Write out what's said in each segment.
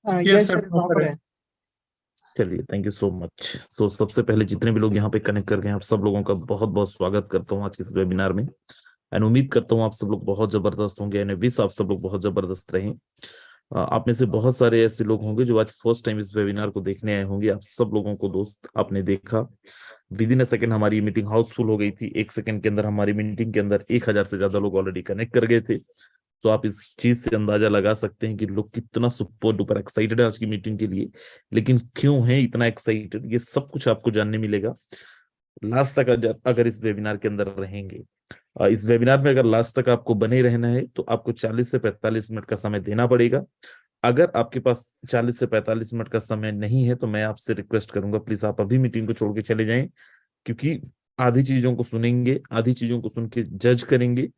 Yes yes sir, sir, proper proper है। है। चलिए, थैंक यू सो मच। तो सबसे पहले जितने भी लोग यहाँ पे कनेक्ट कर गए हैं, आप सब लोगों का बहुत बहुत स्वागत करता हूँ आज के इस वेबिनार में। एंड उम्मीद करता हूँ आप सब लोग बहुत जबरदस्त होंगे, एंड विश आप सब लोग बहुत जबरदस्त रहें। आप में से बहुत सारे ऐसे लोग होंगे जो आज फर्स्ट टाइम इस वेबिनार को देखने आए होंगे। आप सब लोगों को दोस्त आपने देखा, विद इन अ सेकंड हमारी मीटिंग हाउसफुल हो गई थी। एक सेकंड के अंदर हमारी मीटिंग के अंदर 1,000 से ज्यादा लोग ऑलरेडी कनेक्ट कर गए थे। तो आप इस चीज से अंदाजा लगा सकते हैं कि लोग कितना सुपर डुपर एक्साइटेड है आज की मीटिंग के लिए। लेकिन क्यों है इतना एक्साइटेड, ये सब कुछ आपको जानने मिलेगा लास्ट तक अगर इस वेबिनार के अंदर रहेंगे। इस वेबिनार में अगर लास्ट तक आपको बने रहना है तो आपको 40 से 45 मिनट का समय देना पड़ेगा। अगर आपके पास 40 से 45 मिनट का समय नहीं है तो मैं आपसे रिक्वेस्ट करूंगा, प्लीज आप अभी मीटिंग को छोड़ के चले जाएं। क्योंकि आधी चीजों को सुनेंगे, आधी चीजों को सुन के जज करेंगे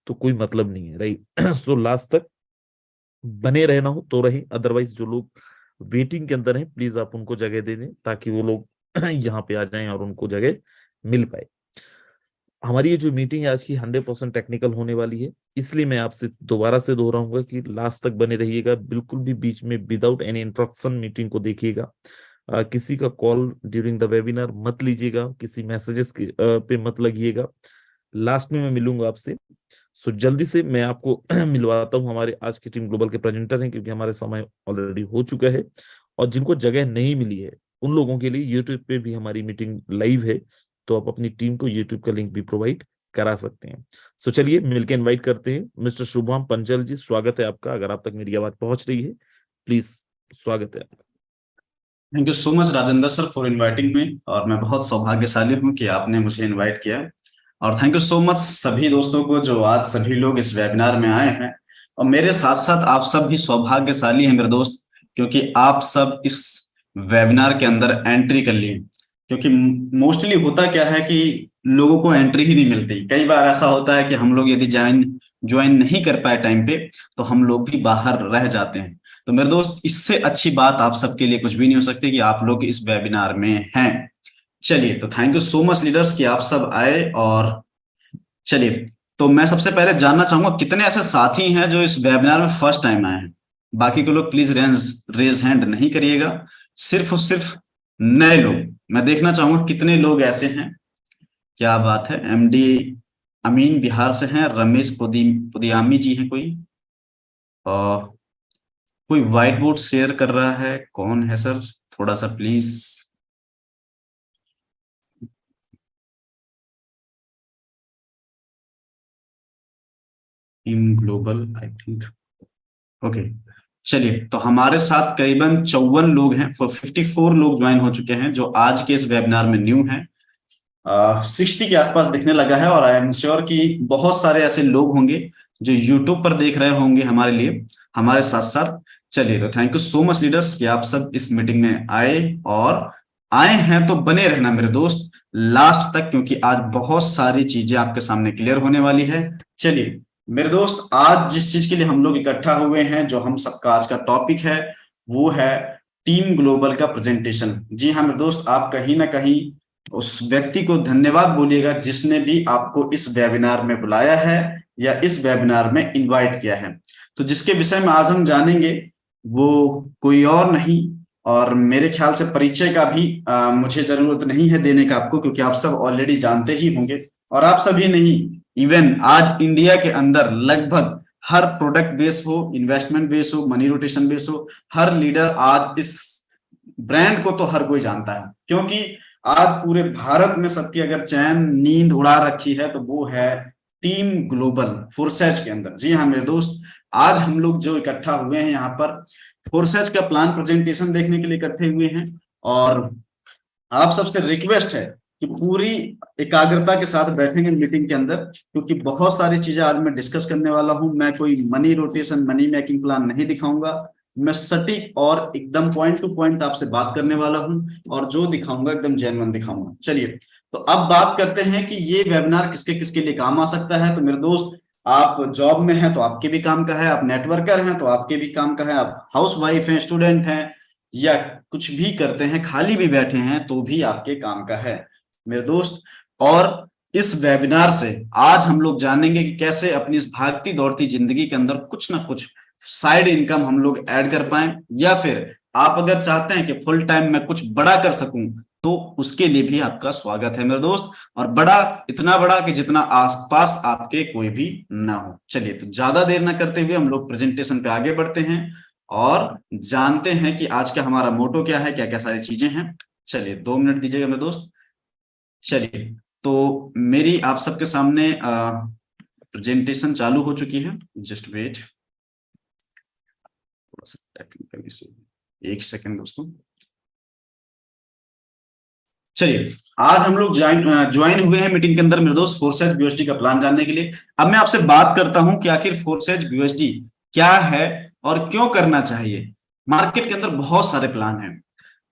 तो कोई मतलब नहीं है, राइट। सो लास्ट तक बने रहना हो तो रहे, अदरवाइज जो लोग वेटिंग के अंदर हैं प्लीज आप उनको जगह दे दें ताकि वो लोग यहाँ पे आ जाएं और उनको जगह मिल पाए। हमारी ये जो मीटिंग है आज की 100% टेक्निकल होने वाली है, इसलिए मैं आपसे दोबारा से दोहराऊंगा कि लास्ट तक बने रहिएगा, बिल्कुल भी बीच में विदाउट एनी इंटरप्शन मीटिंग को देखिएगा। किसी का कॉल ड्यूरिंग द वेबिनार मत लीजिएगा, किसी मैसेजेस पे मत लगिएगा। लास्ट में मैं मिलूंगा आपसे। सो जल्दी से मैं आपको मिलवाता हूँ हमारे आज की टीम ग्लोबल के प्रेजेंटर हैं, क्योंकि हमारे समय ऑलरेडी हो चुका है। और जिनको जगह नहीं मिली है उन लोगों के लिए यूट्यूब पे भी हमारी मीटिंग लाइव है, तो आप अपनी टीम को यूट्यूब का लिंक भी प्रोवाइड करा सकते हैं। सो चलिए मिलकर इनवाइट करते हैं मिस्टर शुभम पंचल जी, स्वागत है आपका। अगर आप तक मेरी आवाज पहुंच रही है, प्लीज, स्वागत है आपका। Thank you so much Rajendra sir for inviting me. और मैं बहुत सौभाग्यशाली हूँ कि आपने मुझे इनवाइट किया। और थैंक यू सो मच सभी दोस्तों को जो आज सभी लोग इस वेबिनार में आए हैं। और मेरे साथ साथ आप सब भी सौभाग्यशाली हैं मेरे दोस्त, क्योंकि आप सब इस वेबिनार के अंदर एंट्री कर लिए। क्योंकि मोस्टली होता क्या है कि लोगों को एंट्री ही नहीं मिलती। कई बार ऐसा होता है कि हम लोग यदि ज्वाइन ज्वाइन नहीं कर पाए टाइम पे तो हम लोग भी बाहर रह जाते हैं। तो मेरे दोस्त, इससे अच्छी बात आप सबके लिए कुछ भी नहीं हो सकती कि आप लोग इस वेबिनार में हैं। चलिए, तो thank you so much leaders कि आप सब आए। और चलिए, तो मैं सबसे पहले जानना चाहूंगा कितने ऐसे साथी हैं जो इस वेबिनार में फर्स्ट टाइम आए हैं। बाकी के लोग प्लीज रेज हैंड नहीं करिएगा, सिर्फ और सिर्फ नए लोग। मैं देखना चाहूंगा कितने लोग ऐसे हैं। क्या बात है, एमडी अमीन बिहार से हैं, रमेश पुदियामी जी हैं कोई, और कोई व्हाइट बोर्ड शेयर कर रहा है, कौन है सर? थोड़ा सा please. Team global I think. Okay, चलिए, तो हमारे साथ करीबन 54 लोग हैं, 54 लोग ज्वाइन हो चुके हैं जो आज के इस वेबिनार में न्यू हैं। 60 के आसपास दिखने लगा है। और आई एम श्योर कि बहुत सारे ऐसे लोग होंगे जो यूट्यूब पर देख रहे होंगे हमारे लिए, हमारे साथ साथ। चलिए, तो thank you so much leaders कि आप सब इस मीटिंग में आए। और आए हैं तो बने रहना मेरे दोस्त लास्ट तक, क्योंकि आज बहुत सारी चीजें आपके सामने क्लियर होने वाली है। चलिए मेरे दोस्त, आज जिस चीज के लिए हम लोग इकट्ठा हुए हैं, जो हम सबका आज का टॉपिक है, वो है टीम ग्लोबल का प्रेजेंटेशन। जी हाँ मेरे दोस्त, आप कहीं ना कहीं उस व्यक्ति को धन्यवाद बोलिएगा जिसने भी आपको इस वेबिनार में बुलाया है या इस वेबिनार में इनवाइट किया है। तो जिसके विषय में आज हम जानेंगे वो कोई और नहीं, और मेरे ख्याल से परिचय का भी मुझे जरूरत नहीं है देने का आपको, क्योंकि आप सब ऑलरेडी जानते ही होंगे। और आप सभी नहीं, इवन आज इंडिया के अंदर लगभग हर प्रोडक्ट बेस हो, इन्वेस्टमेंट बेस हो, मनी रोटेशन बेस हो, हर लीडर आज इस ब्रांड को तो हर कोई जानता है। क्योंकि आज पूरे भारत में सबकी अगर चैन नींद उड़ा रखी है तो वो है टीम ग्लोबल फोरसेज के अंदर। जी हाँ मेरे दोस्त, आज हम लोग जो इकट्ठा हुए हैं यहाँ पर फोरसेज का प्लान प्रेजेंटेशन देखने के लिए इकट्ठे हुए हैं। और आप सबसे रिक्वेस्ट है कि पूरी एकाग्रता के साथ बैठेंगे मीटिंग के अंदर, क्योंकि बहुत सारी चीजें आज मैं डिस्कस करने वाला हूं। मैं कोई money rotation, money making plan नहीं दिखाऊंगा। मैं सटीक और एकदम पॉइंट टू पॉइंट आपसे बात करने वाला हूं, और जो दिखाऊंगा एकदम जेन्युइन दिखाऊंगा। चलिए, तो अब बात करते हैं कि ये वेबिनार किसके किसके लिए काम आ सकता है। तो मेरे दोस्त, आप जॉब में हैं तो आपके भी काम का है, आप नेटवर्कर हैं तो आपके भी काम का है, आप हाउस वाइफ हैं, स्टूडेंट हैं, या कुछ भी करते हैं, खाली भी बैठे हैं तो भी आपके काम का है मेरे दोस्त। और इस वेबिनार से आज हम लोग जानेंगे कि कैसे अपनी इस भागती दौड़ती जिंदगी के अंदर कुछ ना कुछ साइड इनकम हम लोग ऐड कर पाए, या फिर आप अगर चाहते हैं कि फुल टाइम में कुछ बड़ा कर सकूं, तो उसके लिए भी आपका स्वागत है मेरे दोस्त। और बड़ा, इतना बड़ा कि जितना आसपास आपके कोई भी ना हो। चलिए, तो ज्यादा देर ना करते हुए हम लोग प्रेजेंटेशन पे आगे बढ़ते हैं और जानते हैं कि आज का हमारा मोटो क्या है, क्या क्या सारी चीजें हैं। चलिए 2 मिनट दीजिएगा मेरे दोस्त। चलिए, तो मेरी आप सबके सामने प्रेजेंटेशन चालू हो चुकी है। जस्ट वेट, थोड़ा सा टेक्निकल इशू, 1 सेकंड दोस्तों। चलिए, आज हम लोग ज्वाइन हुए हैं मीटिंग के अंदर मेरे दोस्त फोर्सेज बीयूएसडी का प्लान जानने के लिए। अब मैं आपसे बात करता हूं कि आखिर फोर्सेज बीयूएसडी क्या है और क्यों करना चाहिए। मार्केट के अंदर बहुत सारे प्लान हैं,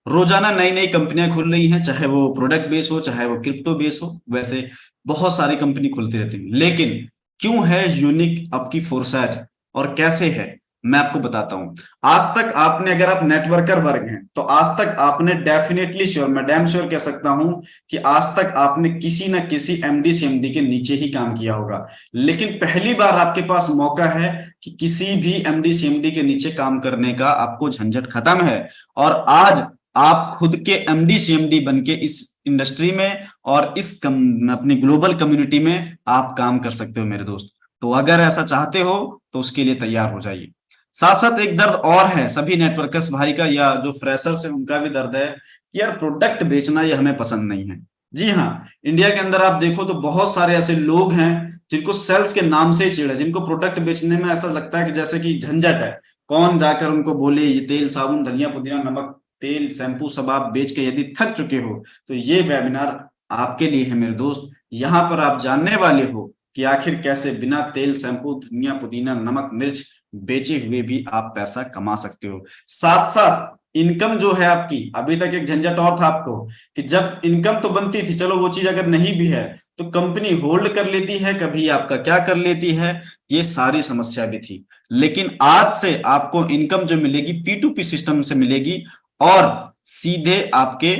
रोजाना नई नई कंपनियां खुल रही हैं, चाहे वो प्रोडक्ट बेस हो चाहे वो क्रिप्टो बेस हो। वैसे बहुत सारी कंपनी खुलती रहती है, लेकिन क्यों है यूनिक आपकी फोर्सेज और कैसे है, मैं आपको बताता हूं। आज तक आपने, अगर आप नेटवर्कर वर्ग हैं, तो आज तक आपने डेफिनेटली श्योर, मैं डैम श्योर कह सकता हूं कि आज तक आपने किसी ना किसी एमडी सीएमडी के नीचे ही काम किया होगा। लेकिन पहली बार आपके पास मौका है कि किसी भी एमडी सीएमडी के नीचे काम करने का आपको झंझट खत्म है, और आज आप खुद के एमडी सीएमडी बन के इस इंडस्ट्री में और इस अपनी ग्लोबल कम्युनिटी में आप काम कर सकते हो मेरे दोस्त। तो अगर ऐसा चाहते हो तो उसके लिए तैयार हो जाइए। साथ साथ एक दर्द और है सभी नेटवर्कर्स भाई का, या जो फ्रेशर्स है उनका भी दर्द है कि यार प्रोडक्ट बेचना ये हमें पसंद नहीं है। जी हाँ, इंडिया के अंदर आप देखो तो बहुत सारे ऐसे लोग हैं जिनको सेल्स के नाम से ही चिढ़ है, जिनको प्रोडक्ट बेचने में ऐसा लगता है कि जैसे कि झंझट है। कौन जाकर उनको बोले ये तेल साबुन धनिया पुदीना नमक तेल शैम्पू सब आप बेच के यदि थक चुके हो, तो ये वेबिनार आपके लिए है मेरे दोस्त। यहाँ पर आप जानने वाले हो कि आखिर कैसे बिना तेल शैम्पू धनिया पुदीना नमक मिर्च बेचे हुए भी आप पैसा कमा सकते हो। साथ साथ इनकम जो है आपकी, अभी तक एक झंझट और था आपको कि जब इनकम तो बनती थी, चलो वो चीज अगर नहीं भी है तो कंपनी होल्ड कर लेती है, कभी आपका क्या कर लेती है, ये सारी समस्या भी थी। लेकिन आज से आपको इनकम जो मिलेगी P2P सिस्टम से मिलेगी और सीधे आपके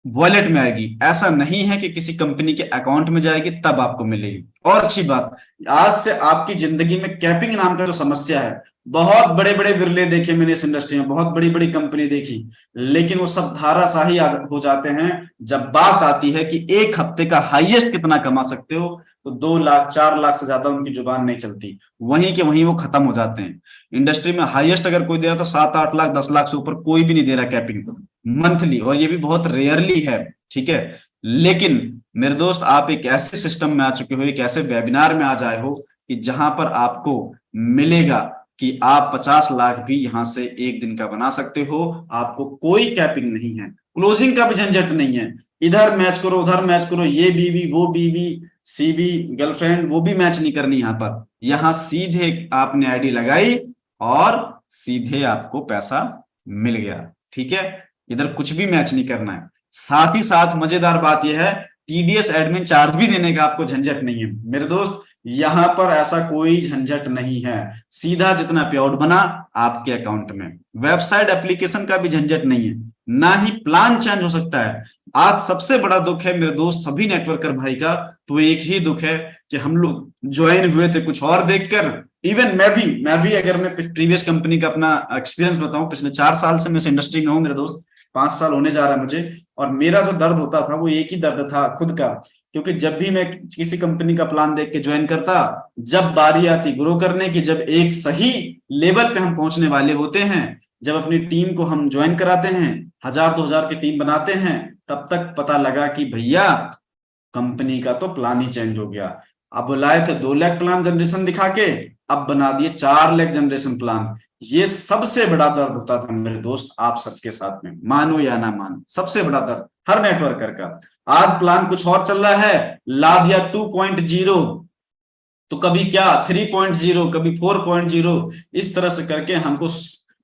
वॉलेट में आएगी। ऐसा नहीं है कि किसी कंपनी के अकाउंट में जाएगी तब आपको मिलेगी। और अच्छी बात, आज से आपकी जिंदगी में कैपिंग नाम का जो समस्या है, बहुत बड़े बड़े विरले देखे मैंने इस इंडस्ट्री में, बहुत बड़ी बड़ी कंपनी देखी, लेकिन वो सब धाराशाही हो जाते हैं जब बात आती है कि एक हफ्ते का हाईएस्ट कितना कमा सकते हो, तो 2 लाख 4 लाख से ज्यादा उनकी जुबान नहीं चलती, वहीं के वहीं वो खत्म हो जाते हैं। इंडस्ट्री में हाईएस्ट अगर कोई दे रहा तो 7-8 लाख 10 लाख से ऊपर कोई भी नहीं दे रहा कैपिंग मंथली, और ये भी बहुत रेयरली है। ठीक है, लेकिन मेरे दोस्त आप एक ऐसे सिस्टम में आ चुके हो, एक ऐसे वेबिनार में आ जाए हो कि जहां पर आपको मिलेगा कि आप 50 लाख भी यहां से एक दिन का बना सकते हो। आपको कोई कैपिंग नहीं है, क्लोजिंग का भी झंझट नहीं है, इधर मैच करो उधर मैच करो, ये बीवी वो बीवी सीबी गर्लफ्रेंड वो भी मैच नहीं करनी। यहां पर यहां सीधे आपने आईडी लगाई और सीधे आपको पैसा मिल गया। ठीक है, इधर कुछ भी मैच नहीं करना है। साथ ही साथ मजेदार बात यह है, टीडीएस एडमिन चार्ज भी देने का आपको झंझट नहीं है मेरे दोस्त। यहां पर ऐसा कोई झंझट नहीं है, सीधा जितना पेआउट बना आपके अकाउंट में। वेबसाइट एप्लीकेशन का भी झंझट नहीं है, ना ही प्लान चेंज हो सकता है। आज सबसे बड़ा दुख है मेरे दोस्त सभी नेटवर्कर भाई का, तो एक ही दुख है कि हम लोग ज्वाइन हुए थे कुछ और देखकर। इवन मैं भी अगर मैं प्रीवियस कंपनी का अपना एक्सपीरियंस बताऊं, पिछले 4 साल से मैं इस इंडस्ट्री में हूं मेरे दोस्त, 5 साल होने जा रहा है मुझे, और मेरा जो दर्द होता था वो एक ही दर्द था खुद का। क्योंकि जब भी मैं किसी कंपनी का प्लान देख के ज्वाइन करता, जब बारी आती ग्रो करने की, जब एक सही लेवल पे हम पहुंचने वाले होते हैं, जब अपनी टीम को हम ज्वाइन कराते हैं, 1000-2000 की टीम बनाते हैं, तब तक पता लगा कि भैया कंपनी का तो प्लान ही चेंज हो गया। अब बुलाए थे 2 लाख प्लान जनरेशन दिखा के, अब बना दिए 4 लाख जनरेशन प्लान। ये सबसे बड़ा दर्द होता था मेरे दोस्त आप सबके साथ में, मानो या ना मानो, सबसे बड़ा दर्द हर नेटवर्कर का। आज प्लान कुछ और चल रहा है, ला दिया 2.0, तो कभी क्या 3.0, कभी 4.0, इस तरह से करके हमको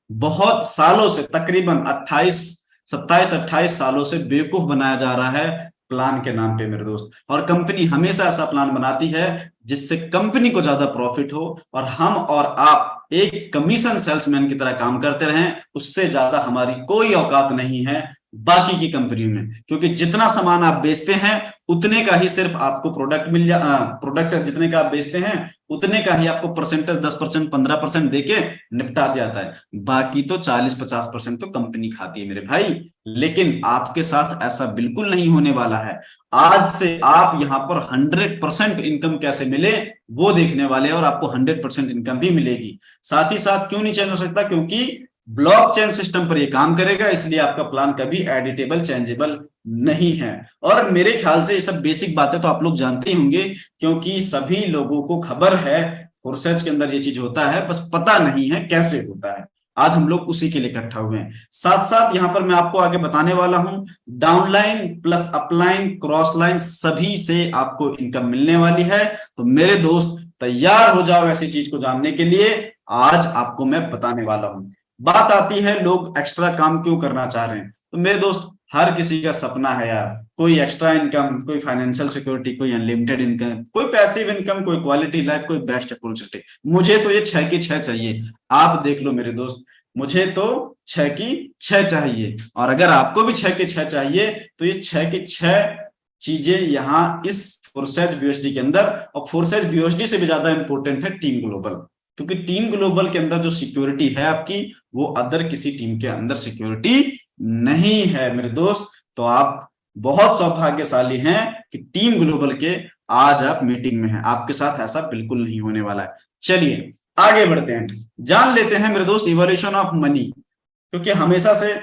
बहुत सालों से, तकरीबन 27-28 सालों से बेवकूफ बनाया जा रहा है प्लान के नाम पे मेरे दोस्त। और कंपनी हमेशा ऐसा प्लान बनाती है जिससे कंपनी को ज्यादा प्रॉफिट हो और हम और आप एक कमीशन सेल्समैन की तरह काम करते रहें, उससे ज्यादा हमारी कोई औकात नहीं है बाकी की कंपनियों में, क्योंकि जितना सामान आप बेचते हैं उतने का ही सिर्फ आपको प्रोडक्ट जितने का आप बेचते हैं उतने का ही आपको परसेंटेज 10% 15% देके निपटा जाता है, बाकी तो 40-50% तो कंपनी खाती है मेरे भाई। लेकिन आपके साथ ऐसा बिल्कुल नहीं होने वाला है। आज से आप यहां पर 100% इनकम कैसे मिले वो देखने वाले हैं, और आपको 100% इनकम भी मिलेगी। साथ ही साथ क्यों नहीं चेंज हो सकता, क्योंकि ब्लॉकचेन सिस्टम पर ये काम करेगा, इसलिए आपका प्लान कभी एडिटेबल चेंजेबल नहीं है। और मेरे ख्याल से ये सब बेसिक बातें तो आप लोग जानते ही होंगे, क्योंकि सभी लोगों को खबर है फोरसेज के अंदर ये चीज होता है, बस पता नहीं है कैसे होता है। आज हम लोग उसी के लिए इकट्ठा हुए हैं। साथ साथ यहां पर मैं आपको आगे बताने वाला हूं, downline plus upline cross line सभी से आपको इनकम मिलने वाली है। तो मेरे दोस्त तैयार हो जाओ ऐसी चीज को जानने के लिए, आज आपको मैं बताने वाला हूं। बात आती है लोग एक्स्ट्रा काम क्यों करना चाह रहे हैं, तो मेरे दोस्त हर किसी का सपना है यार, कोई एक्स्ट्रा इनकम, कोई फाइनेंशियल सिक्योरिटी, कोई अनलिमिटेड इनकम, कोई पैसिव इनकम, कोई क्वालिटी लाइफ, कोई बेस्ट अपॉर्चुनिटी। मुझे तो ये 6 की 6 चाहिए। आप देख लो मेरे दोस्त, मुझे तो 6 की 6 चाहिए, और अगर आपको भी 6 की 6 चाहिए तो ये 6 की 6 चीजें यहाँ इस फोरसेज बीओएसडी के अंदर, और फोरसेज बीओएसडी से भी ज्यादा इंपॉर्टेंट है टीम ग्लोबल, क्योंकि टीम ग्लोबल के अंदर जो सिक्योरिटी है आपकी, वो अदर किसी टीम के अंदर सिक्योरिटी नहीं है मेरे दोस्त। तो आप बहुत सौभाग्यशाली हैं कि टीम ग्लोबल के आज आप मीटिंग में हैं, आपके साथ ऐसा बिल्कुल नहीं होने वाला है। चलिए आगे बढ़ते हैं, जान लेते हैं मेरे दोस्त इवोल्यूशन ऑफ मनी, क्योंकि हमेशा से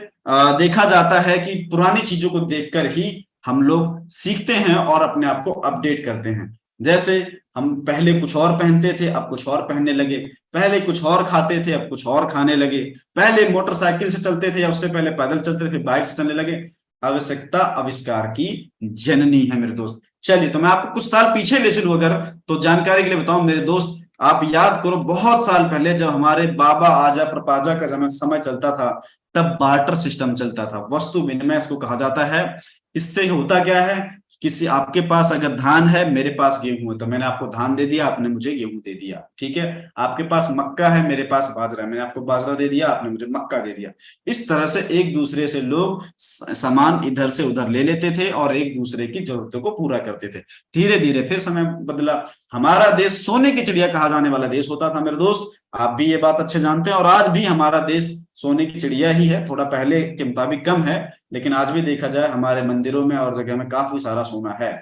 देखा जाता है कि पुरानी चीजों को देखकर ही हम लोग सीखते हैं और अपने आप को अपडेट करते हैं। जैसे हम पहले कुछ और पहनते थे, अब कुछ और पहनने लगे, पहले कुछ और खाते थे, अब कुछ और खाने लगे, पहले मोटरसाइकिल से चलते थे, उससे पहले पैदल चलते थे, फिर बाइक से चलने लगे। आवश्यकता आविष्कार की जननी है मेरे दोस्त। चलिए तो मैं आपको कुछ साल पीछे ले चलूं अगर, तो जानकारी के लिए बताऊं मेरे दोस्त, आप याद करो बहुत साल पहले जब हमारे बाबा आजा प्रपाजा का समय चलता था, तब बार्टर सिस्टम चलता था, वस्तु विनिमय इसको कहा जाता है। इससे होता क्या है, किसी आपके पास अगर धान है, मेरे पास गेहूं है, तो मैंने आपको धान दे दिया, आपने मुझे गेहूं दे दिया, ठीक है। आपके पास मक्का है, मेरे पास बाजरा है, मैंने आपको बाजरा दे दिया, आपने मुझे मक्का दे दिया। इस तरह से एक दूसरे से लोग सामान इधर से उधर ले लेते थे और एक दूसरे की जरूरतों को पूरा करते थे। धीरे धीरे फिर समय बदला, हमारा देश सोने की चिड़िया कहा जाने वाला देश होता था मेरे दोस्त, आप भी ये बात अच्छे जानते हैं। और आज भी हमारा देश सोने की चिड़िया ही है, थोड़ा पहले के मुताबिक कम है, लेकिन आज भी देखा जाए हमारे मंदिरों में और जगह में काफी सारा सोना है।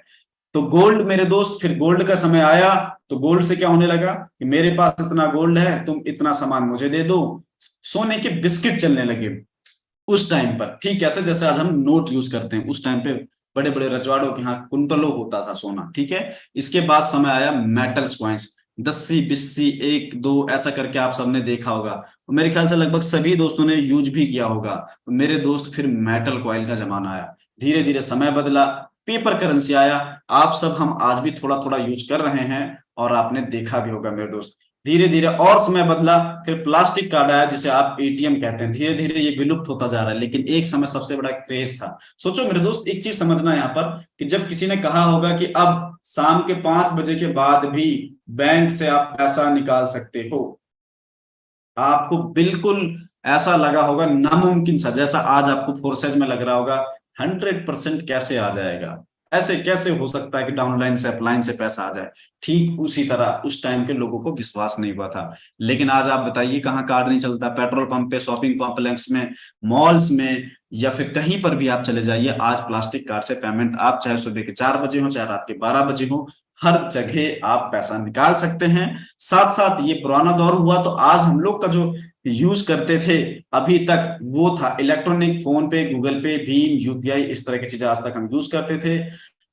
तो गोल्ड मेरे दोस्त, फिर गोल्ड का समय आया, तो गोल्ड से क्या होने लगा कि मेरे पास इतना गोल्ड है, तुम इतना सामान मुझे दे दो। सोने के बिस्किट चलने लगे उस टाइम पर, ठीक है, जैसे आज हम नोट यूज करते हैं, उस टाइम पे बड़े बड़े रजवाड़ों के यहाँ कुंतलों होता था सोना, ठीक है। इसके बाद समय आया मेटल्स कॉइन्स, 10 20 1 2 ऐसा करके आप सबने देखा होगा, मेरे ख्याल से लगभग सभी दोस्तों ने यूज भी किया होगा। तो मेरे दोस्त फिर मेटल कॉइन का जमाना आया, धीरे धीरे समय बदला, पेपर करेंसी आया, आप सब हम आज भी थोड़ा थोड़ा यूज कर रहे हैं, और आपने देखा भी होगा मेरे दोस्त। धीरे धीरे और समय बदला, फिर प्लास्टिक कार्ड आया जिसे आप एटीएम कहते हैं, धीरे धीरे ये विलुप्त होता जा रहा है, लेकिन एक समय सबसे बड़ा क्रेज था। सोचो मेरे दोस्त, एक चीज समझना यहाँ पर कि जब किसी ने कहा होगा कि अब शाम के 5 बजे के बाद भी बैंक से आप पैसा निकाल सकते हो, आपको बिल्कुल ऐसा लगा होगा नामुमकिन सा, जैसा आज आपको फोरसेज में लग रहा होगा 100% कैसे आ जाएगा, ऐसे कैसे हो सकता है कि डाउनलाइन से अपलाइन से पैसा आ जाए। ठीक उसी तरह उस टाइम के लोगों को विश्वास नहीं हुआ था। लेकिन आज आप बताइए कहाँ कार्ड नहीं चलता, पेट्रोल पंप पे, शॉपिंग कॉम्प्लेक्स में, मॉल्स में, या फिर कहीं पर भी आप चले जाइए, आज प्लास्टिक कार्ड से पेमेंट, आप चाहे सुबह के 4 बजे हो, चाहे रात के 12 बजे हो, हर जगह आप पैसा निकाल सकते हैं। साथ साथ ये पुराना दौर हुआ, तो आज हम लोग का जो यूज करते थे अभी तक वो था इलेक्ट्रॉनिक, फोन पे, गूगल पे, भीम, यूपीआई, इस तरह की चीजें आज तक हम यूज करते थे।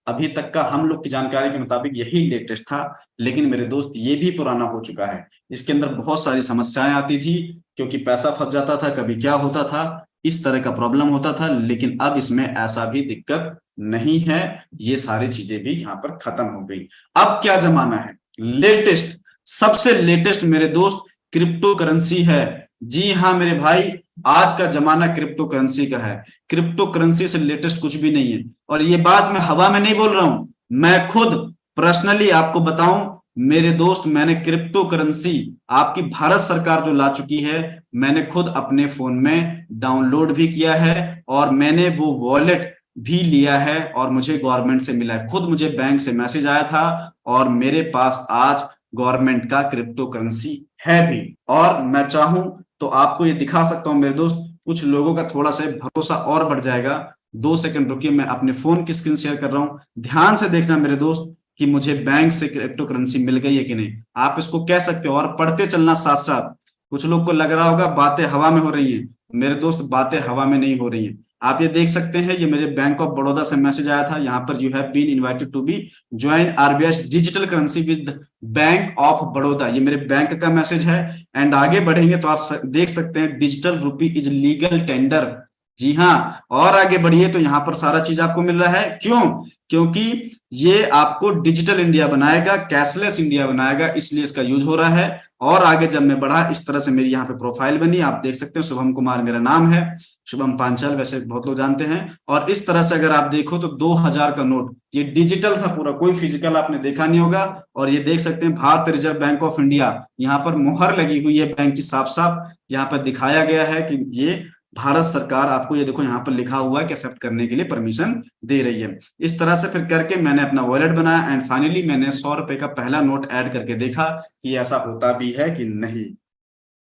अभी तक का हम लोग की जानकारी के मुताबिक यही लेटेस्ट था, लेकिन मेरे दोस्त ये भी पुराना हो चुका है। इसके अंदर बहुत सारी समस्याएं आती थी, क्योंकि पैसा फंस जाता था, कभी क्या होता था, इस तरह का प्रॉब्लम होता था। लेकिन अब इसमें ऐसा भी दिक्कत नहीं है, ये सारी चीजें भी यहाँ पर खत्म हो गई। अब क्या जमाना है, लेटेस्ट, सबसे लेटेस्ट मेरे दोस्त क्रिप्टो करेंसी है। जी हाँ मेरे भाई, आज का जमाना क्रिप्टो करेंसी का है, क्रिप्टो करेंसी से लेटेस्ट कुछ भी नहीं है। और ये बात मैं हवा में नहीं बोल रहा हूं, मैं खुद पर्सनली आपको बताऊं, मेरे दोस्त, मैंने क्रिप्टो करेंसी आपकी भारत सरकार जो ला चुकी है, मैंने खुद अपने फोन में डाउनलोड भी किया है और मैंने वो वॉलेट भी लिया है और मुझे गवर्नमेंट से मिला है। खुद मुझे बैंक से मैसेज आया था और मेरे पास आज गवर्नमेंट का क्रिप्टो करेंसी है भी। और मैं चाहूं तो आपको ये दिखा सकता हूं मेरे दोस्त, कुछ लोगों का थोड़ा सा भरोसा और बढ़ जाएगा। 2 सेकंड रुकिए, मैं अपने फोन की स्क्रीन शेयर कर रहा हूं, ध्यान से देखना मेरे दोस्त कि मुझे बैंक से क्रिप्टो करेंसी मिल गई है कि नहीं। आप इसको कह सकते हो और पढ़ते चलना साथ साथ। कुछ लोग को लग रहा होगा बातें हवा में हो रही हैं, मेरे दोस्त बातें हवा में नहीं हो रही हैं। आप ये देख सकते हैं, ये मुझे बैंक ऑफ बड़ौदा से मैसेज आया था, यहाँ पर you have been invited to be join RBI digital currency with Bank of Baroda, ये मेरे बैंक का मैसेज है। एंड आगे बढ़ेंगे तो आप देख सकते हैं digital rupee is legal tender. जी हाँ, और आगे बढ़िए तो यहाँ पर सारा चीज आपको मिल रहा है। क्यों? क्योंकि ये आपको डिजिटल इंडिया बनाएगा, कैशलेस इंडिया बनाएगा, इसलिए इसका यूज हो रहा है। और आगे जब मैं बढ़ा, इस तरह से मेरी यहाँ पे प्रोफाइल बनी, आप देख सकते हैं शुभम कुमार मेरा नाम है, शुभम पांचाल वैसे बहुत लोग जानते हैं। और इस तरह से अगर आप देखो तो 2000 का नोट, ये डिजिटल था पूरा, कोई फिजिकल आपने देखा नहीं होगा। और ये देख सकते हैं भारतीय रिजर्व बैंक ऑफ इंडिया, यहाँ पर मुहर लगी हुई है बैंक की, साफ साफ यहाँ पर दिखाया गया है कि ये भारत सरकार, आपको ये देखो यहाँ पर लिखा हुआ है कि एक्सेप्ट करने के लिए परमिशन दे रही है। इस तरह से फिर करके मैंने अपना वॉलेट बनाया एंड फाइनली मैंने 100 रुपए का पहला नोट ऐड करके देखा कि ऐसा होता भी है कि नहीं।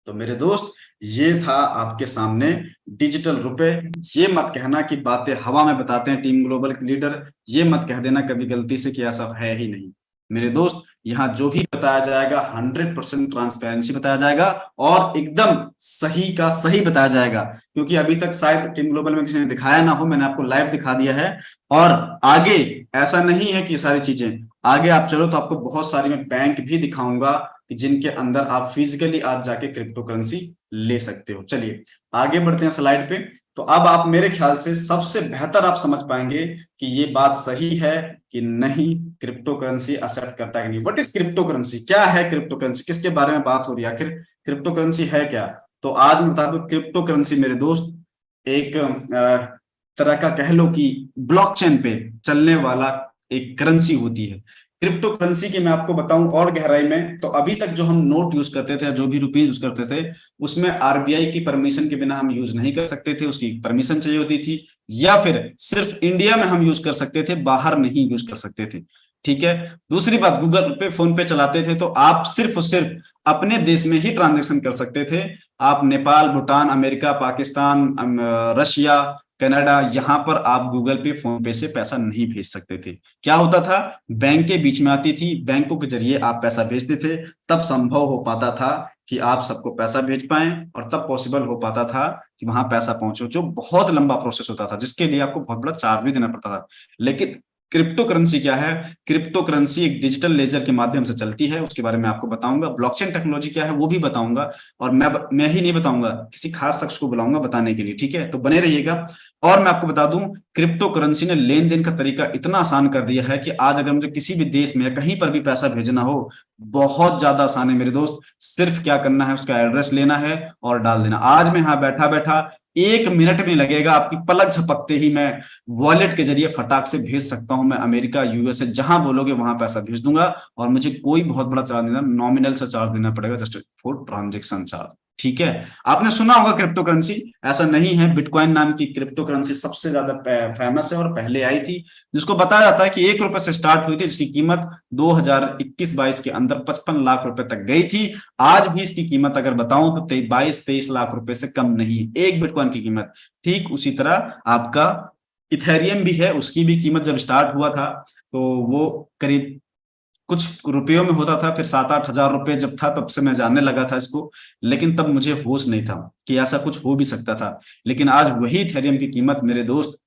तो मेरे दोस्त, ये था आपके सामने डिजिटल रुपए। ये मत कहना कि बातें हवा में बताते हैं टीम ग्लोबल के लीडर, ये मत कह देना कभी गलती से कि ऐसा है ही नहीं। मेरे दोस्त, यहाँ जो भी बताया जाएगा 100% ट्रांसपेरेंसी बताया जाएगा और एकदम सही का सही बताया जाएगा, क्योंकि अभी तक शायद टीम ग्लोबल में किसी ने दिखाया ना हो, मैंने आपको लाइव दिखा दिया है। और आगे ऐसा नहीं है कि सारी चीजें, आगे आप चलो तो आपको बहुत सारी मैं बैंक भी दिखाऊंगा कि जिनके अंदर आप फिजिकली आज जाके क्रिप्टो करेंसी ले सकते हो। चलिए आगे बढ़ते हैं स्लाइड पे। तो अब आप मेरे ख्याल से सबसे बेहतर आप समझ पाएंगे कि ये बात सही है कि नहीं, क्रिप्टो करेंसी एक्सेप्ट करता है कि नहीं। What is crypto currency? क्या है क्रिप्टो करेंसी? किसके बारे में बात हो रही है? आखिर क्रिप्टो करेंसी है क्या? तो आज मैं बता दूं, क्रिप्टो करेंसी मेरे दोस्त एक तरह का कह लो कि ब्लॉकचेन पे चलने वाला एक करेंसी होती है। क्रिप्टो करेंसी की मैं आपको बताऊं और गहराई में, तो अभी तक जो हम नोट यूज करते थे, जो भी रुपये यूज करते थे, उसमें आरबीआई की परमिशन के बिना हम यूज नहीं कर सकते थे, उसकी परमिशन चाहिए होती थी, या फिर सिर्फ इंडिया में हम यूज कर सकते थे, बाहर नहीं यूज कर सकते थे। ठीक है। दूसरी बात, गूगल पे फोन पे चलाते थे तो आप सिर्फ और सिर्फ अपने देश में ही ट्रांजेक्शन कर सकते थे। आप Nepal, Bhutan, America, Pakistan, Russia, Canada, यहां पर आप गूगल पे, फोन पे से पैसा नहीं भेज सकते थे। क्या होता था? बैंक के बीच में आती थी, बैंकों के जरिए आप पैसा भेजते थे, तब संभव हो पाता था कि आप सबको पैसा भेज पाए, और तब पॉसिबल हो पाता था कि वहां पैसा पहुंचे, जो बहुत लंबा प्रोसेस होता था, जिसके लिए आपको बहुत बड़ा चार्ज भी देना पड़ता था। लेकिन क्रिप्टो करेंसी क्या है? क्रिप्टो करेंसी एक डिजिटल लेजर के माध्यम से चलती है, उसके बारे में आपको बताऊंगा। ब्लॉकचेन टेक्नोलॉजी क्या है वो भी बताऊंगा, और मैं ही नहीं बताऊंगा, किसी खास शख्स को बुलाऊंगा बताने के लिए। ठीक है, तो बने रहिएगा। और मैं आपको बता दूं, क्रिप्टो करेंसी ने लेन देन का तरीका इतना आसान कर दिया है कि आज अगर मुझे किसी भी देश में या कहीं पर भी पैसा भेजना हो, बहुत ज्यादा आसान है मेरे दोस्त। सिर्फ क्या करना है, उसका एड्रेस लेना है और डाल देना। आज मैं यहाँ बैठा बैठा 1 मिनट नहीं लगेगा, आपकी पलक झपकते ही मैं वॉलेट के जरिए फटाक से भेज सकता हूं। मैं अमेरिका, यूएसए, जहां बोलोगे वहां पैसा भेज दूंगा, और मुझे कोई बहुत बड़ा चार्ज नहीं देना, नॉमिनल सा चार्ज देना पड़ेगा, जस्ट फॉर ट्रांजेक्शन चार्ज। ठीक है। आपने सुना होगा क्रिप्टो करेंसी, ऐसा नहीं है, बिटकॉइन नाम की क्रिप्टो करेंसी सबसे ज्यादा फेमस है और पहले आई थी, जिसको बताया जाता है कि 1 रुपए से स्टार्ट हुई थी, जिसकी कीमत 2021-22 के अंदर 55 लाख रुपए तक गई थी। आज भी इसकी कीमत अगर बताऊं तो 22-23 लाख रुपए से कम नहीं, एक बिटकॉइन की कीमत। ठीक उसी तरह आपका इथेरियम भी है, उसकी भी कीमत जब स्टार्ट हुआ था तो वो करीब कुछ रुपयों में होता था, फिर 7-8 हजार रुपए जब था तब से मैं जानने लगा था इसको, लेकिन तब मुझे होश नहीं था कि ऐसा कुछ हो भी सकता था। लेकिन आज वही इथेरियम की कीमत मेरे दोस्त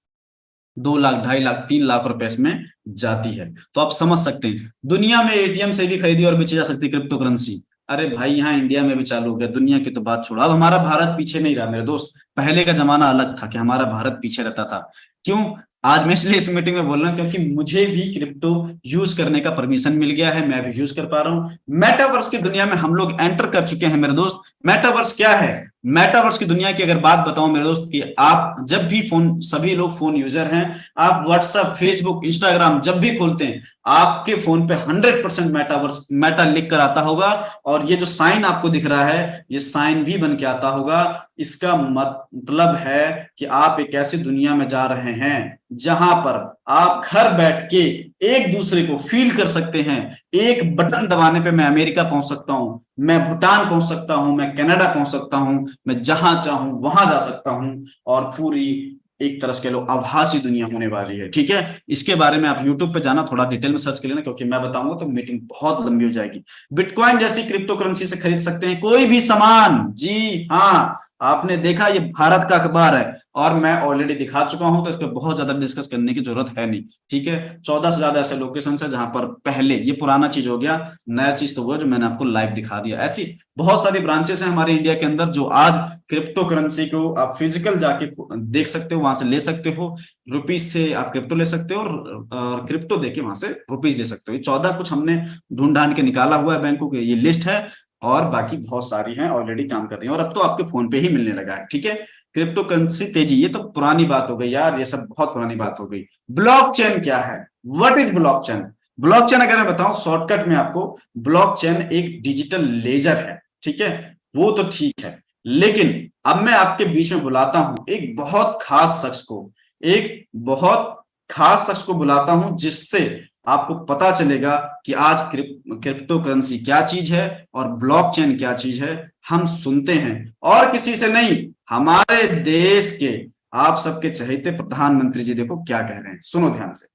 2 लाख, 2.5 लाख, 3 लाख रुपए में जाती है। तो आप समझ सकते हैं, दुनिया में एटीएम से भी खरीदी और बेची जा सकती है क्रिप्टो करेंसी। अरे भाई, यहाँ इंडिया में भी चालू हो गया, दुनिया की तो बात छोड़ो। अब हमारा भारत पीछे नहीं रहा मेरे दोस्त, पहले का जमाना अलग था कि हमारा भारत पीछे रहता था। क्यों? आज मैं इसलिए इस मीटिंग में बोल रहा हूँ क्योंकि मुझे भी क्रिप्टो यूज करने का परमिशन मिल गया है, मैं भी यूज कर पा रहा हूँ। मेटावर्स की दुनिया में हम लोग एंटर कर चुके हैं मेरे दोस्त। मेटावर्स क्या है? मेटावर्स की दुनिया की अगर बात बताऊं मेरे दोस्त कि आप जब भी फोन, सभी लोग फोन यूजर हैं, आप व्हाट्सएप, फेसबुक, इंस्टाग्राम जब भी खोलते हैं, आपके फोन पे 100% मेटावर्स, मेटा लिख कर आता होगा, और ये जो साइन आपको दिख रहा है, ये साइन भी बन के आता होगा। इसका मतलब है कि आप एक ऐसी दुनिया में जा रहे हैं जहां पर आप घर बैठ के एक दूसरे को फील कर सकते हैं। एक बटन दबाने पे मैं अमेरिका पहुंच सकता हूं, मैं भूटान पहुंच सकता हूं, मैं कनाडा पहुंच सकता हूं, मैं जहां चाहूं वहां जा सकता हूं, और पूरी एक तरह से कह लो आभासी दुनिया होने वाली है। ठीक है, इसके बारे में आप यूट्यूब पे जाना, थोड़ा डिटेल में सर्च कर लेना, क्योंकि मैं बताऊंगा तो मीटिंग बहुत लंबी हो जाएगी। बिटकॉइन जैसी क्रिप्टो करेंसी से खरीद सकते हैं कोई भी सामान। जी हाँ, आपने देखा, ये भारत का अखबार है और मैं ऑलरेडी दिखा चुका हूं, तो इस पर बहुत ज्यादा डिस्कस करने की जरूरत है नहीं। ठीक है, 14 से ज्यादा ऐसे लोकेशन है जहां पर पहले, ये पुराना चीज हो गया, नया चीज तो वो जो मैंने आपको लाइव दिखा दिया। ऐसी बहुत सारी ब्रांचेस हैं हमारे इंडिया के अंदर जो आज क्रिप्टो करेंसी को आप फिजिकल जाके देख सकते हो, वहां से ले सकते हो, रुपीज से आप क्रिप्टो ले सकते हो, और क्रिप्टो देके वहां से रुपीज ले सकते हो। ये 14 कुछ हमने ढूंढ ढांड के निकाला हुआ है बैंकों के, ये लिस्ट है, और बाकी बहुत सारी हैं ऑलरेडी काम कर रही हैं, और अब तो आपके फोन पे ही मिलने लगा है। ठीक है, क्रिप्टो करेंसी तेजी, ये तो पुरानी बात हो गई यार, ये सब बहुत पुरानी बात हो गई। ब्लॉकचेन क्या है? What is blockchain? ब्लॉकचेन अगर मैं बताऊं शॉर्टकट में आपको, ब्लॉकचेन एक डिजिटल लेजर है। ठीक है, वो तो ठीक है, लेकिन अब मैं आपके बीच में बुलाता हूं एक बहुत खास शख्स को, एक बहुत खास शख्स को बुलाता हूं, जिससे आपको पता चलेगा कि आज क्रिप्टो करेंसी क्या चीज है और ब्लॉकचेन क्या चीज है। हम सुनते हैं, और किसी से नहीं, हमारे देश के आप सबके चहेते प्रधानमंत्री जी देखो क्या कह रहे हैं, सुनो ध्यान से।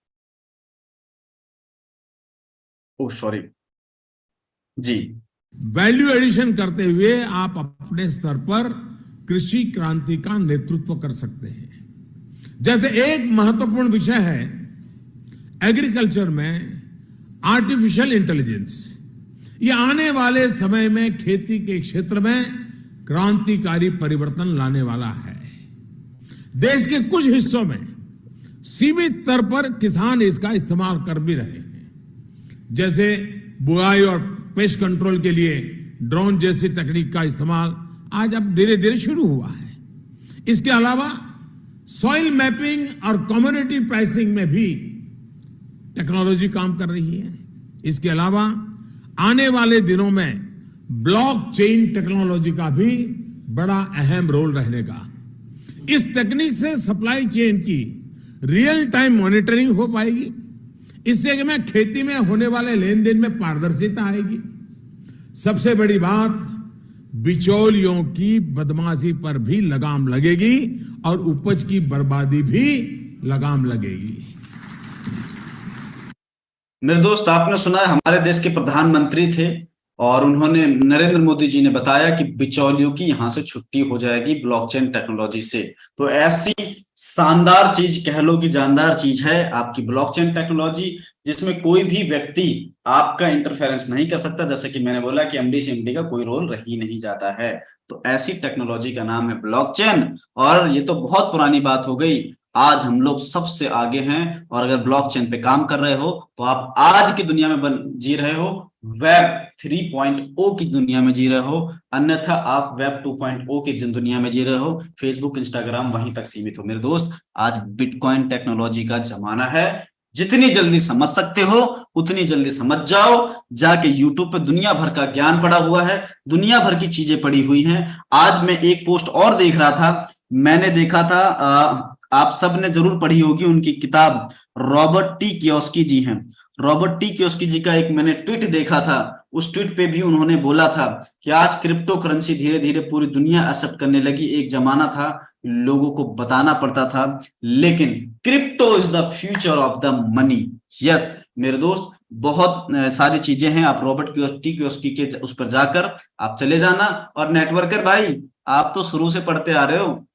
ओ सॉरी जी। वैल्यू एडिशन करते हुए आप अपने स्तर पर कृषि क्रांति का नेतृत्व कर सकते हैं। जैसे एक महत्वपूर्ण विषय है एग्रीकल्चर में आर्टिफिशियल इंटेलिजेंस, ये आने वाले समय में खेती के क्षेत्र में क्रांतिकारी परिवर्तन लाने वाला है। देश के कुछ हिस्सों में सीमित स्तर पर किसान इसका इस्तेमाल कर भी रहे हैं, जैसे बुआई और पेस्ट कंट्रोल के लिए ड्रोन जैसी तकनीक का इस्तेमाल आज अब धीरे धीरे शुरू हुआ है। इसके अलावा सॉइल मैपिंग और कम्युनिटी प्राइसिंग में भी टेक्नोलॉजी काम कर रही है। इसके अलावा आने वाले दिनों में ब्लॉकचेन टेक्नोलॉजी का भी बड़ा अहम रोल रहने का। इस तकनीक से सप्लाई चेन की रियल टाइम मॉनिटरिंग हो पाएगी। इससे कि मैं खेती में होने वाले लेन देन में पारदर्शिता आएगी। सबसे बड़ी बात, बिचौलियों की बदमाशी पर भी लगाम लगेगी और उपज की बर्बादी भी लगाम लगेगी। मेरे दोस्त, आपने सुना है हमारे देश के प्रधानमंत्री थे और उन्होंने, नरेंद्र मोदी जी ने बताया कि बिचौलियों की यहां से छुट्टी हो जाएगी ब्लॉकचेन टेक्नोलॉजी से। तो ऐसी शानदार चीज, कह लो कि जानदार चीज है आपकी ब्लॉकचेन टेक्नोलॉजी, जिसमें कोई भी व्यक्ति आपका इंटरफेरेंस नहीं कर सकता। जैसे कि मैंने बोला कि एमडी से एमडी का कोई रोल रह ही नहीं जाता है। तो ऐसी टेक्नोलॉजी का नाम है ब्लॉकचेन, और ये तो बहुत पुरानी बात हो गई। आज हम लोग सबसे आगे हैं, और अगर ब्लॉकचेन पे काम कर रहे हो तो आप आज की दुनिया में जी रहे हो, वेब 3.0 की दुनिया में जी रहे हो, अन्यथा आप वेब 2.0 की दुनिया में जी रहे हो। फेसबुक, इंस्टाग्राम वहीं तक सीमित हो। मेरे दोस्त, आज बिटकॉइन टेक्नोलॉजी का जमाना है। जितनी जल्दी समझ सकते हो उतनी जल्दी समझ जाओ। जाके यूट्यूब पे दुनिया भर का ज्ञान पड़ा हुआ है, दुनिया भर की चीजें पड़ी हुई हैं। आज मैं एक पोस्ट और देख रहा था, मैंने देखा था, आप सब ने जरूर पढ़ी होगी उनकी किताब, रॉबर्ट टी कियोस्की जी हैं। रॉबर्ट टी कियोस्की जी का एक मैंने ट्वीट देखा था। उस ट्वीट पे भी उन्होंने बोला था कि आज क्रिप्टो करेंसी धीरे धीरे पूरी दुनिया एक्सेप्ट करने लगी। एक जमाना था लोगों को बताना पड़ता था, लेकिन crypto is the future of the money. Yes मेरे दोस्त, बहुत सारी चीजें हैं। आप रॉबर्ट टी कियोस्की के उस पर जाकर आप चले जाना। और नेटवर्कर भाई, आप तो शुरू से पढ़ते आ रहे हो,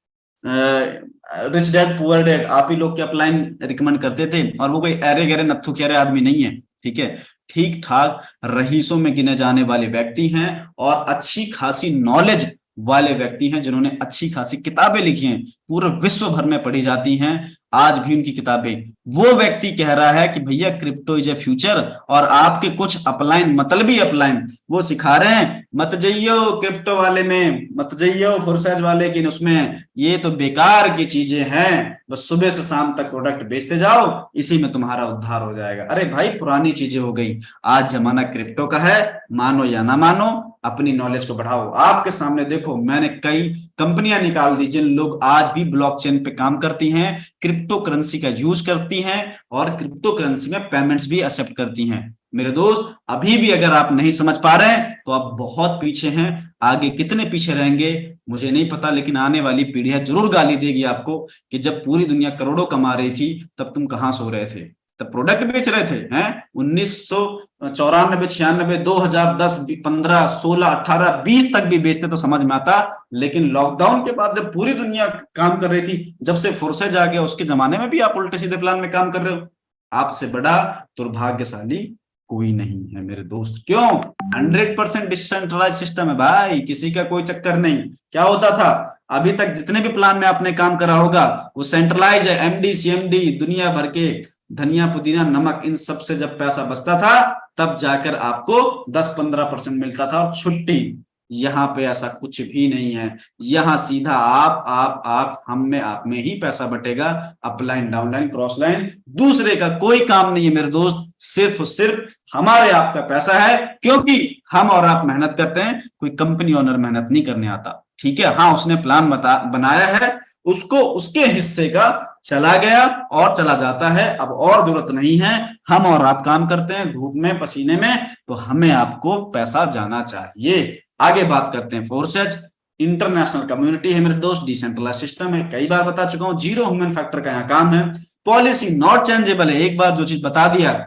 रिच डैड पुअर डैड, आप ही लोग के अपलाइन रिकमेंड करते थे, और वो कोई अरे गहरे नत्थु क्यारे आदमी नहीं है। ठीक है, ठीक ठाक रईसों में गिने जाने वाले व्यक्ति हैं, और अच्छी खासी नॉलेज वाले व्यक्ति हैं, जिन्होंने अच्छी खासी किताबें लिखी हैं, पूरे विश्व भर में पढ़ी जाती हैं आज भी उनकी किताबें। वो व्यक्ति कह रहा है कि भैया क्रिप्टो इज ए फ्यूचर, और आपके कुछ अपलाइन, मतलबी अपलाइन, वो सिखा रहे हैं मत जाइयो क्रिप्टो वाले में, मत जाइयो फुरसैज वाले की, उसमें ये तो बेकार की चीजें हैं, बस सुबह से शाम तक प्रोडक्ट बेचते जाओ, इसी में तुम्हारा उद्धार हो जाएगा। अरे भाई पुरानी चीजें हो गई, आज जमाना क्रिप्टो का है, मानो या ना मानो, अपनी नॉलेज को बढ़ाओ। आपके सामने देखो, मैंने कई कंपनियां निकाल दी जिन लोग आज भी ब्लॉकचेन पे काम करती हैं, क्रिप्टो करेंसी का यूज करती हैं और क्रिप्टो करेंसी में पेमेंट्स भी एक्सेप्ट करती हैं। मेरे दोस्त, अभी भी अगर आप नहीं समझ पा रहे हैं तो आप बहुत पीछे हैं। आगे कितने पीछे रहेंगे मुझे नहीं पता, लेकिन आने वाली पीढ़ियां जरूर गाली देगी आपको कि जब पूरी दुनिया करोड़ों कमा रही थी तब तुम कहां सो रहे थे, तब प्रोडक्ट बेच रहे थे हैं। 1994, 96, 2010, 15, 16, 18, 20 तक भी बेचते तो समझ में आता, लेकिन लॉकडाउन के बाद जब पूरी दुनिया काम कर रही थी, जब से फुर्सत आ गया, उसके जमाने में भी आप उल्टे सीधे प्लान में काम कर रहे हो। आपसे बड़ा दुर्भाग्यशाली कोई नहीं है मेरे दोस्त। क्यों? 100% डिसेंट्रलाइज सिस्टम है भाई, किसी का कोई चक्कर नहीं। क्या होता था अभी तक जितने भी प्लान में आपने काम करा होगा वो सेंट्रलाइज है, एमडी सीएमडी दुनिया भर के धनिया पुदीना नमक इन सब से जब पैसा बचता था तब जाकर आपको 10-15% मिलता था और छुट्टी। यहाँ पे ऐसा कुछ भी नहीं है, यहाँ सीधा आप आप में ही पैसा बटेगा, अपलाइन डाउनलाइन क्रॉस लाइन, दूसरे का कोई काम नहीं है मेरे दोस्त। सिर्फ और सिर्फ हमारे आपका पैसा है, क्योंकि हम और आप मेहनत करते हैं, कोई कंपनी ओनर मेहनत नहीं करने आता। ठीक है, हाँ उसने प्लान बनाया है, उसको उसके हिस्से का चला गया और चला जाता है, अब और जरूरत नहीं है। हम और आप काम करते हैं धूप में पसीने में, तो हमें आपको पैसा जाना चाहिए। आगे बात करते हैं फोर्सेज। इंटरनेशनल कम्युनिटी है मेरे दोस्त, डिसेंट्रलाइज सिस्टम है, कई बार बता चुका हूं, जीरो ह्यूमन फैक्टर का यहाँ काम है, पॉलिसी नॉट चेंजेबल है। एक बार जो चीज बता दिया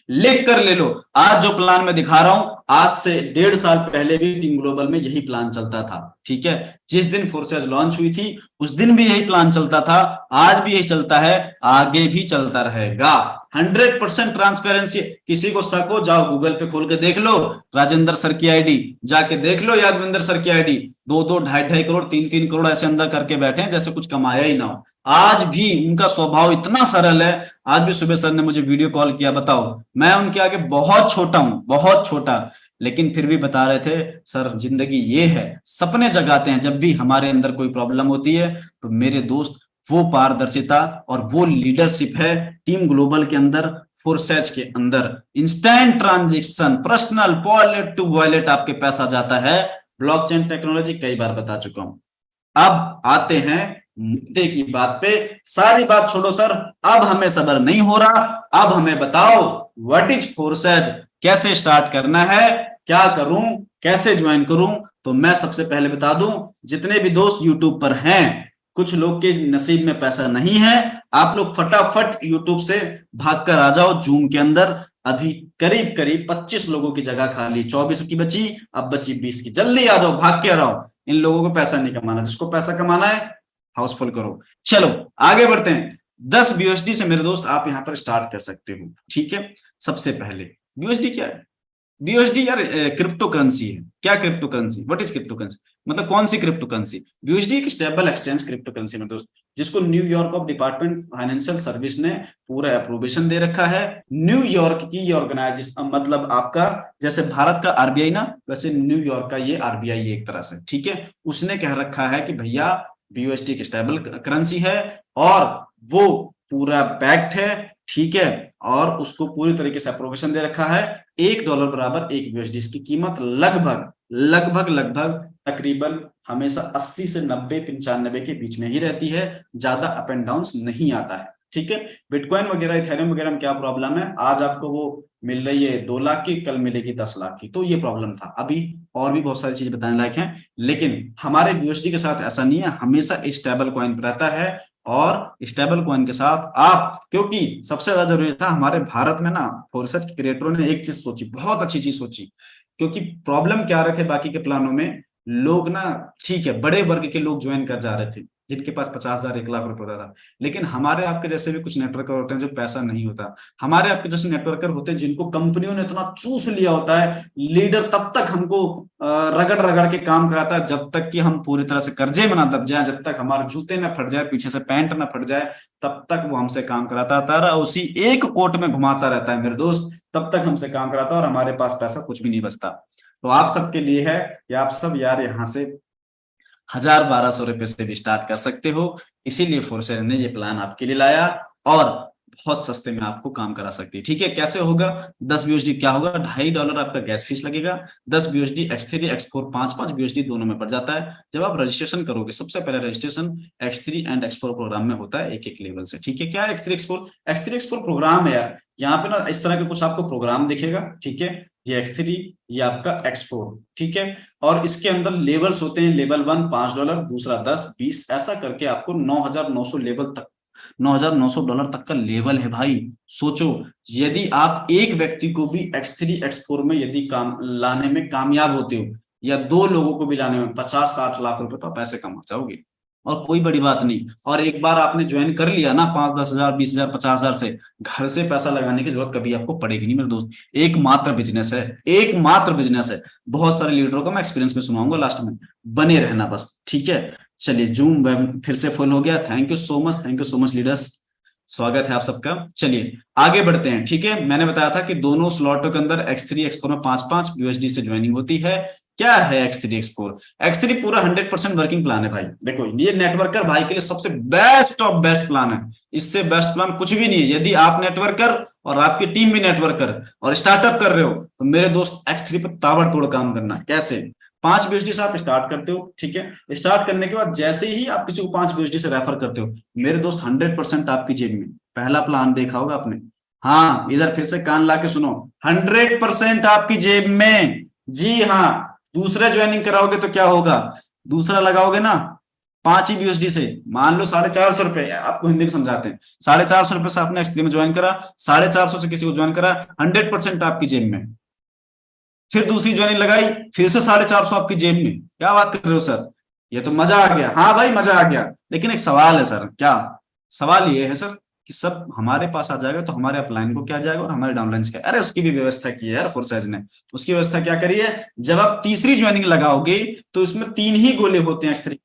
लिख कर ले लो। आज जो प्लान मैं दिखा रहा हूं, आज से 1.5 साल पहले भी टीम ग्लोबल में यही प्लान चलता था। ठीक है, जिस दिन फोर्सेज लॉन्च हुई थी उस दिन भी यही प्लान चलता था, आज भी यही चलता है, आगे भी चलता रहेगा। 100% ट्रांसपेरेंसी। किसी को शक हो जाओ गूगल पे खोल के देख लो, राजेंद्र सर की आईडी जाके देख लो, यादविंदर सर की आईडी, 2-2, 2.5 करोड़, 3-3 करोड़ ऐसे अंदर करके बैठे हैं जैसे कुछ कमाया ही ना हो। आज भी उनका स्वभाव इतना सरल है। आज भी सुबह सर ने मुझे वीडियो कॉल किया, बताओ मैं उनके आगे बहुत छोटा हूं, बहुत छोटा, लेकिन फिर भी बता रहे थे सर जिंदगी ये है, सपने जगाते हैं। जब भी हमारे अंदर कोई प्रॉब्लम होती है तो मेरे दोस्त वो पारदर्शिता और वो लीडरशिप है टीम ग्लोबल के अंदर, फोर्सेज के अंदर। Instant transaction, personal wallet to wallet आपके पैसा जाता है, ब्लॉकचेन टेक्नोलॉजी कई बार बता चुका हूं। अब आते हैं मुद्दे की बात पे। सारी बात छोड़ो सर, अब हमें सब्र नहीं हो रहा, अब हमें बताओ व्हाट इज फोर्सेज, कैसे स्टार्ट करना है, क्या करूं, कैसे ज्वाइन करूं। तो मैं सबसे पहले बता दूं, जितने भी दोस्त यूट्यूब पर हैं, कुछ लोग के नसीब में पैसा नहीं है, आप लोग फटाफट यूट्यूब से भागकर आ जाओ जूम के अंदर। अभी करीब करीब 25 लोगों की जगह खाली, 24 की बची, अब बची 20 की। जल्दी आ जाओ, भाग के आ रहा। इन लोगों को पैसा नहीं कमाना, जिसको पैसा कमाना है हाउसफुल करो। चलो आगे बढ़ते हैं। 10 BUSD से मेरे दोस्त आप यहां पर स्टार्ट कर सकते हो। ठीक है, सबसे पहले BUSD क्या है? BUSD यार क्रिप्टो करेंसी है। क्या crypto currency? What is crypto currency? मतलब कौन सी क्रिप्टो करेंसी? BUSD एक स्टेबल एक्सचेंज क्रिप्टो करेंसी में दोस्त, जिसको New York of department financial service ने पूरा अप्रूवेशन दे रखा है। न्यूयॉर्क की ये ऑर्गेनाइजेशन, मतलब आपका जैसे भारत का RBI ना, वैसे न्यूयॉर्क का ये RBI एक तरह से। ठीक है, उसने कह रखा है कि भैया BUSD की स्टेबल करेंसी है और वो पूरा बैक्ड है। ठीक है, और उसको पूरी तरीके से अप्रूवेशन दे रखा है। $1 बराबर 1 BUSD। इसकी कीमत लगभग तकरीबन हमेशा 80 से 90, 95 के बीच में ही रहती है, ज्यादा अप एंड डाउन नहीं आता है। ठीक है, बिटकॉइन वगैरह इथेरियम वगैरह में क्या प्रॉब्लम है, आज आपको वो मिल रही है 2 लाख की, कल मिलेगी 10 लाख की, तो ये प्रॉब्लम था। अभी और भी बहुत सारी चीजें बताने लायक हैं, लेकिन हमारे BUSD के साथ ऐसा नहीं है, हमेशा स्टेबल कॉइन रहता है। और स्टेबल कॉइन के साथ आप, क्योंकि सबसे ज्यादा जरूरी था हमारे भारत में ना, फोर्सेज के क्रिएटरों ने एक चीज सोची, बहुत अच्छी चीज सोची। क्योंकि प्रॉब्लम क्या रहे थे बाकी के प्लानों में, लोग ना, ठीक है बड़े वर्ग के लोग ज्वाइन कर जा रहे थे जिनके पास 50,000 1 लाख रुपए होता था, लेकिन हमारे आपके जैसे भी कुछ नेटवर्कर होते हैं जो पैसा नहीं होता, हमारे आपके जैसे नेटवर्कर होते हैं जिनको कंपनियों ने इतना चूस लिया होता है, लीडर तब तक हमको रगड़ रगड़ के काम कराता है जब तक कि हम पूरी तरह से कर्जे में ना दब जाए, जब तक हमारे जूते ना फट जाए, पीछे से पैंट ना फट जाए, तब तक वो हमसे काम कराता था, उसी एक कोट में घुमाता रहता है मेरे दोस्त, तब तक हमसे काम कराता है और हमारे पास पैसा कुछ भी नहीं बचता। तो आप सबके लिए है कि आप सब यार यहाँ से 1,000-1,200 रुपए से भी स्टार्ट कर सकते हो, इसीलिए फोरसेर ने ये प्लान आपके लिए लाया और बहुत सस्ते में आपको काम करा सकती है। ठीक है, कैसे होगा? 10 BUSD क्या होगा, $2.5 आपका गैस फीस लगेगा, 10 BUSD X3 X4 5-5 BUSD दोनों में पड़ जाता है। जब आप रजिस्ट्रेशन करोगे, सबसे पहले registration X3 and X4 programme में होता है, एक लेवल से। ठीक है, क्या है X3 X4 प्रोग्राम है यार, यहाँ पे ना इस तरह के कुछ आपको प्रोग्राम दिखेगा। ठीक है, ये X3, ये आपका X4, ठीक है, और इसके अंदर लेवल्स होते हैं, लेवल 1 $5, दूसरा 10, 20, ऐसा करके आपको 9,900 लेवल तक, $9,900 तक का लेवल है भाई। सोचो, यदि आप एक व्यक्ति को भी X3 X4 में यदि काम लाने में कामयाब होते हो, या 2 लोगों को भी लाने में 50-60 लाख रुपए तो पैसे कमा जाओगे, और कोई बड़ी बात नहीं। और एक बार आपने ज्वाइन कर लिया ना 5-10 हजार 20 हजार 50 हजार से, घर से पैसा लगाने की जरूरत कभी आपको पड़ेगी नहीं मेरे दोस्त। एकमात्र बिजनेस है, एकमात्र बिजनेस है। बहुत सारे लीडरों का मैं एक्सपीरियंस में सुनाऊंगा लास्ट में, बने रहना बस। ठीक है, चलिए जूम वेब फिर से फुल हो गया। Thank you so much leaders, स्वागत है आप सबका। चलिए आगे बढ़ते हैं। ठीक है, मैंने बताया था कि दोनों स्लॉटों के अंदर X3 X4 में 5-5 USD से ज्वाइनिंग होती है। क्या है X3 X4? X3 पूरा 100% वर्किंग प्लान है भाई। देखो, ये नेटवर्कर भाई के लिए सबसे बेस्ट ऑफ बेस्ट प्लान है, इससे बेस्ट प्लान कुछ भी नहीं है। यदि आप नेटवर्कर और आपकी टीम भी नेटवर्कर और स्टार्टअप कर रहे हो, तो मेरे दोस्त X3 पे ताबड़तोड़ काम करना। कैसे? 5 BUSD से आप स्टार्ट करते हो। ठीक है, स्टार्ट करने के बाद जैसे ही आप किसी को 5 BUSD से रेफर करते हो, मेरे दोस्त 100% आपकी जेब में। पहला प्लान देखा होगा आपने, हाँ, इधर फिर से कान ला के सुनो, 100% आपकी जेब में। जी हाँ, दूसरा ज्वाइनिंग कराओगे तो क्या होगा? दूसरा लगाओगे ना 5 ही BUSD से, मान लो 450 रुपए, आपको हिंदी में समझाते हैं, 450 रुपए से आपने X3 में ज्वाइन करा, 450 से किसी को ज्वाइन करा, 100% आपकी जेब में। फिर दूसरी ज्वाइनिंग लगाई, फिर से 450 आपकी जेब में। क्या बात कर रहे हो सर, ये तो मजा आ गया। हाँ भाई मजा आ गया, लेकिन एक सवाल है सर। क्या सवाल? ये है सर कि सब हमारे पास आ जाएगा तो हमारे अपलाइन को क्या जाएगा और हमारे डाउनलाइन क्या? अरे उसकी भी व्यवस्था की है यार फोरसेज ने। उसकी व्यवस्था क्या करी है? जब आप तीसरी ज्वाइनिंग लगाओगे तो इसमें 3 ही गोले होते हैं X3।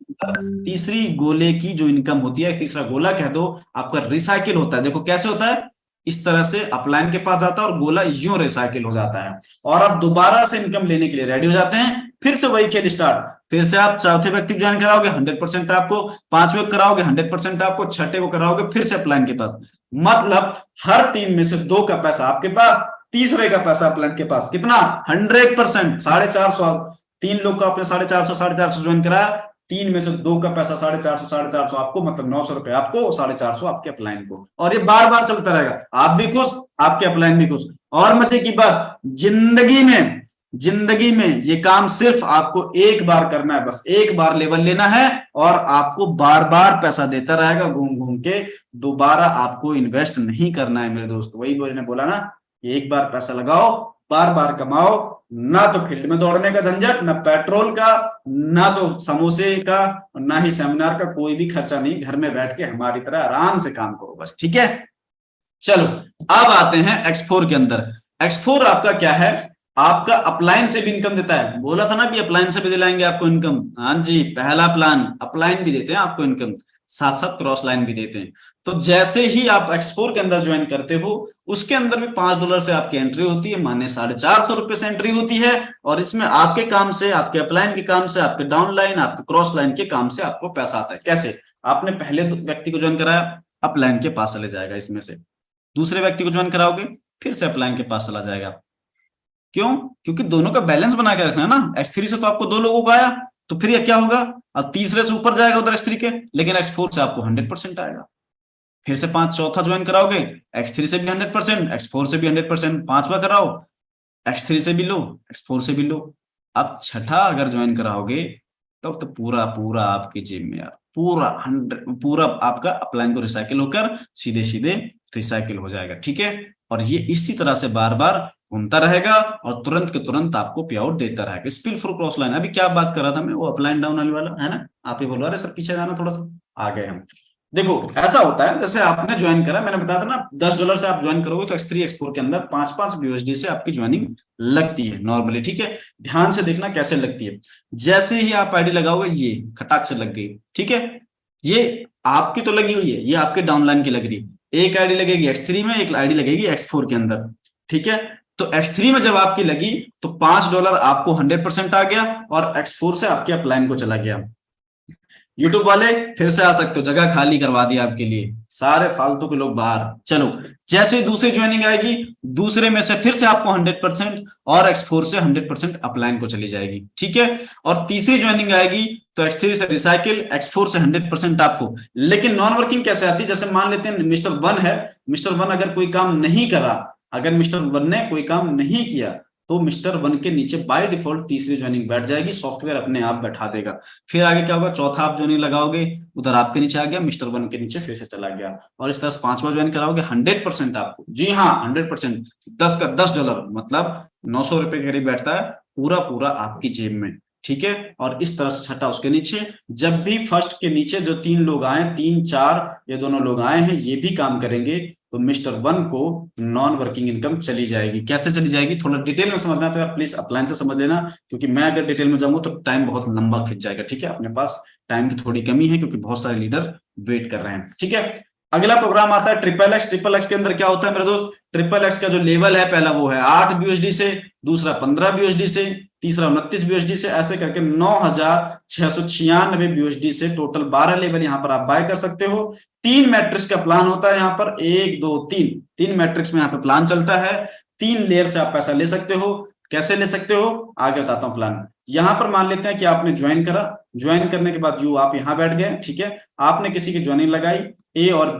तीसरी गोले की जो इनकम होती है, तीसरा गोला कह दो, आपका रिसाइकिल होता है। देखो कैसे होता है, इस तरह से अपलाइन के पास जाता है और गोला यूं रिसाइकिल हो जाता है, और आप दोबारा से इनकम लेने के लिए रेडी हो जाते हैं। फिर से वही खेल स्टार्ट, फिर से आप चौथे व्यक्ति को ज्वाइन कराओगे, 100% आपको, 5वें को कराओगे 100% आपको, 6ठे को कराओगे फिर से अपलाइन के पास। मतलब हर 3 में से 2 का पैसा आपके पास, तीसरे का पैसा अपलाइन के पास। कितना? 100%, 450। 3 लोग का आपने 450 ज्वाइन कराया, 3 में से 2 का पैसा 450 आपको, मतलब 900 रुपए आपको, 450 आपके अपलाइन को। और ये बार बार चलता रहेगा, आप भी खुश, आपके अपलाइन भी खुश। और मजे की बात, जिंदगी में ये काम सिर्फ आपको एक बार करना है, बस एक बार लेवल लेना है, और आपको बार बार पैसा देता रहेगा घूम घूम के, दोबारा आपको इन्वेस्ट नहीं करना है मेरे दोस्त। वही मैंने बोला ना, एक बार पैसा लगाओ, बार बार कमाओ, ना तो फील्ड में दौड़ने का झंझट, ना पेट्रोल का, ना तो समोसे का, ना ही सेमिनार का, कोई भी खर्चा नहीं। घर में बैठ के हमारी तरह आराम से काम करो बस। ठीक है, चलो अब आते हैं X4 के अंदर। X4 आपका क्या है? आपका अपलाइन से भी इनकम देता है। बोला था ना कि अपलाइन से भी दिलाएंगे आपको इनकम। हाँ जी, पहला प्लान अपलाइन भी देते हैं आपको इनकम, साथ साथ क्रॉस लाइन भी देते हैं। तो जैसे ही आप X4 के अंदर ज्वाइन करते हो, उसके अंदर भी $5 से आपकी एंट्री होती है, माने 450 रुपए से एंट्री होती है। और इसमें आपके काम से, आपके अपलाइन के काम से, आपके डाउन लाइन, आपके क्रॉस लाइन के काम से आपको पैसा आता है। कैसे? आपने पहले व्यक्ति को ज्वाइन कराया, अपलाइन के पास चले जाएगा इसमें से। दूसरे व्यक्ति को ज्वाइन कराओगे, फिर से अपलाइन के पास चला जाएगा। क्यों? क्योंकि दोनों का बैलेंस बना के रखना है ना। X3 से तो आपको 2 लोगों को आया, तो फिर ये क्या होगा, अब तीसरे से ऊपर जाएगा उधर X3 के, लेकिन X4 से आपको 100% आएगा। फिर से 5 चौथा ज्वाइन कराओगे, X3 से भी 100%, X4 से भी 100%, 5वां कराओ, X3 से भी लो, X4 से भी लो। अब 6ठा अगर ज्वाइन कराओगे, तब तो पूरा पूरा आपकी जेब में यार, पूरा आपका अपलाइन को रिसाइकिल होकर सीधे सीधे रिसाइकिल हो जाएगा। ठीक है, और ये इसी तरह से बार बार घूमता रहेगा और तुरंत के तुरंत आपको पे आउट देता रहेगा। स्पिल फुल क्रॉस लाइन, अभी क्या बात कर रहा था मैं, वो अपलाइन डाउन वाला है ना, आप ही बोलो, अरे सर पीछे जाना थोड़ा सा, आ गए हम। देखो ऐसा होता है, जैसे आपने ज्वाइन करा, मैंने बताया था ना $10 से आप ज्वाइन करोगे तो X3 X4 के अंदर 5-5 USD से आपकी ज्वाइनिंग लगती है नॉर्मली, ठीक है। ध्यान से देखना कैसे लगती है। जैसे ही आप आईडी लगाओगे ये खटाक से लग गई, ठीक है। ये आपकी तो लगी हुई है, ये आपके डाउनलाइन की लग रही है। एक आईडी लगेगी X3 में, एक आईडी लगेगी X4 के अंदर, ठीक है। तो X3 में जब आपकी लगी तो $5 आपको 100% आ गया और X4 से आपके अपलाइन को चला गया। यूट्यूब वाले फिर से आ सकते हो, जगह खाली करवा दी आपके लिए, सारे फालतू के लोग बाहर। चलो, जैसे दूसरी ज्वाइनिंग आएगी, दूसरे में से फिर से आपको 100% और X4 से 100% अपलाइन को चली जाएगी, ठीक है। और तीसरी ज्वाइनिंग आएगी तो X3 से रिसाइकिल, X4 से 100% आपको। लेकिन नॉन वर्किंग कैसे आती है, जैसे मान लेते हैं मिस्टर 1 है, मिस्टर 1 अगर कोई काम नहीं करा, अगर मिस्टर 1 ने कोई काम नहीं किया तो मिस्टर 1 के नीचे बाय डिफॉल्ट तीसरी ज्वाइनिंग बैठ जाएगी, सॉफ्टवेयर अपने आप बैठा देगा। फिर आगे क्या होगा, चौथा आप ज्वाइनिंग लगाओगे, उधर आपके नीचे आ गया, मिस्टर 1 के नीचे फिर से चला गया, और इस तरह से 5वां ज्वाइन कराओगे 100% आपको, जी हाँ 100%, 10 का $10 मतलब 900 रुपए के करीब बैठता है, पूरा पूरा आपकी जेब में, ठीक है। और इस तरह से छठा उसके नीचे, जब भी फर्स्ट के नीचे जो 3 लोग आए, 3 4 ये दोनों लोग आए हैं, ये भी काम करेंगे तो मिस्टर 1 को नॉन वर्किंग इनकम चली जाएगी। कैसे चली जाएगी, थोड़ा डिटेल में समझना है तो यार प्लीज अपलाइन से समझ लेना, क्योंकि मैं अगर डिटेल में जाऊंगा तो टाइम बहुत लंबा खिंच जाएगा, ठीक है। अपने पास टाइम की थोड़ी कमी है क्योंकि बहुत सारे लीडर वेट कर रहे हैं, ठीक है। अगला प्रोग्राम आता है XXX। XXX के अंदर क्या होता है मेरे दोस्त, XXX का जो लेवल है, पहला वो है 8 BUSD से, दूसरा 15 BUSD से, तीसरा 29 BUSD से, ऐसे करके 9,696 BUSD से टोटल 12 लेवल यहाँ पर आप बाय कर सकते हो। 3 मैट्रिक्स का प्लान होता है यहाँ पर, 1 2 3 मैट्रिक्स में यहाँ पे प्लान चलता है। 3 लेयर से आप पैसा ले सकते हो। कैसे ले सकते हो आगे बताता हूँ प्लान। यहां पर मान लेते हैं कि आपने ज्वाइन करा, ज्वाइन करने के बाद आप यहां बैठ गए, ठीक है। आपने किसी की ज्वाइनिंग लगाई, ए और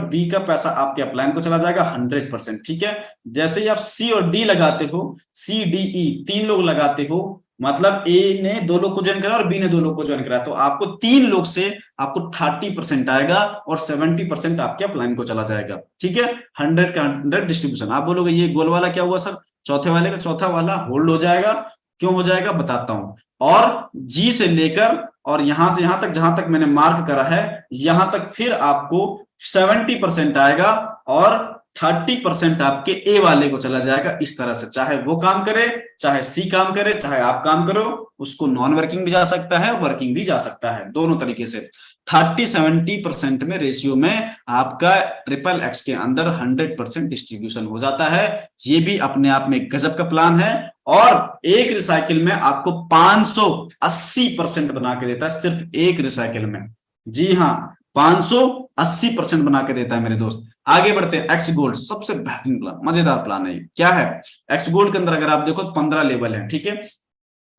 बी का पैसा आपके अपलाइन को चला जाएगा 100%, ठीक है। जैसे ही आप सी और डी लगाते हो, सी डी ई 3 लोग लगाते हो, मतलब ए ने 2 लोग को ज्वाइन करा और बी ने 2 लोग को ज्वाइन करा, तो आपको 3 लोग से आपको 30% आएगा और 70% आपके अपलाइन को चला जाएगा, ठीक है। 100 का 100 डिस्ट्रीब्यूशन। आप बोलोगे ये गोल वाला क्या हुआ सर, चौथे वाले का चौथा वाला होल्ड हो जाएगा, क्यों हो जाएगा बताता हूं। और जी से लेकर और यहां से यहां तक, जहां तक मैंने मार्क करा है, यहां तक फिर आपको 70% आएगा और 30% आपके ए वाले को चला जाएगा। इस तरह से चाहे वो काम करे, चाहे सी काम करे, चाहे आप काम करो, उसको नॉन वर्किंग भी जा सकता है, वर्किंग भी जा सकता है, दोनों तरीके से। 30-70% में रेशियो में आपका XXX के अंदर 100% डिस्ट्रीब्यूशन हो जाता है। ये भी अपने आप में गजब का प्लान है और एक रिसाइकिल में आपको 580% बना के देता है, सिर्फ एक रिसाइकिल में। जी हाँ, 580% बना के देता है मेरे दोस्त। आगे बढ़ते हैं, एक्स गोल्ड सबसे बेहतरीन प्लान, मजेदार प्लान है। क्या है एक्स गोल्ड के अंदर, अगर आप देखो 15 लेवल है, ठीक है।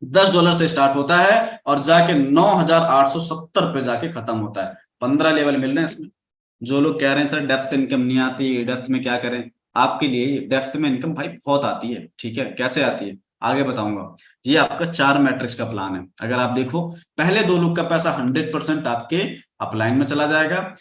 $10 से स्टार्ट होता है और जाके 9,870 पे जाके खत्म होता है। 15 लेवल मिल रहे हैं इसमें। जो लोग कह रहे हैं सर डेप्थ से इनकम नहीं आती, डेप्थ में क्या करें, आपके लिए डेप्थ में इनकम भाई बहुत आती है, ठीक है। कैसे आती है आगे बताऊंगा। ये आपका 4 मैट्रिक्स का प्लान है। अगर आप देखो, पहले 2 लोग का पैसा 100% आपके अपलाइन में चला जाएगा।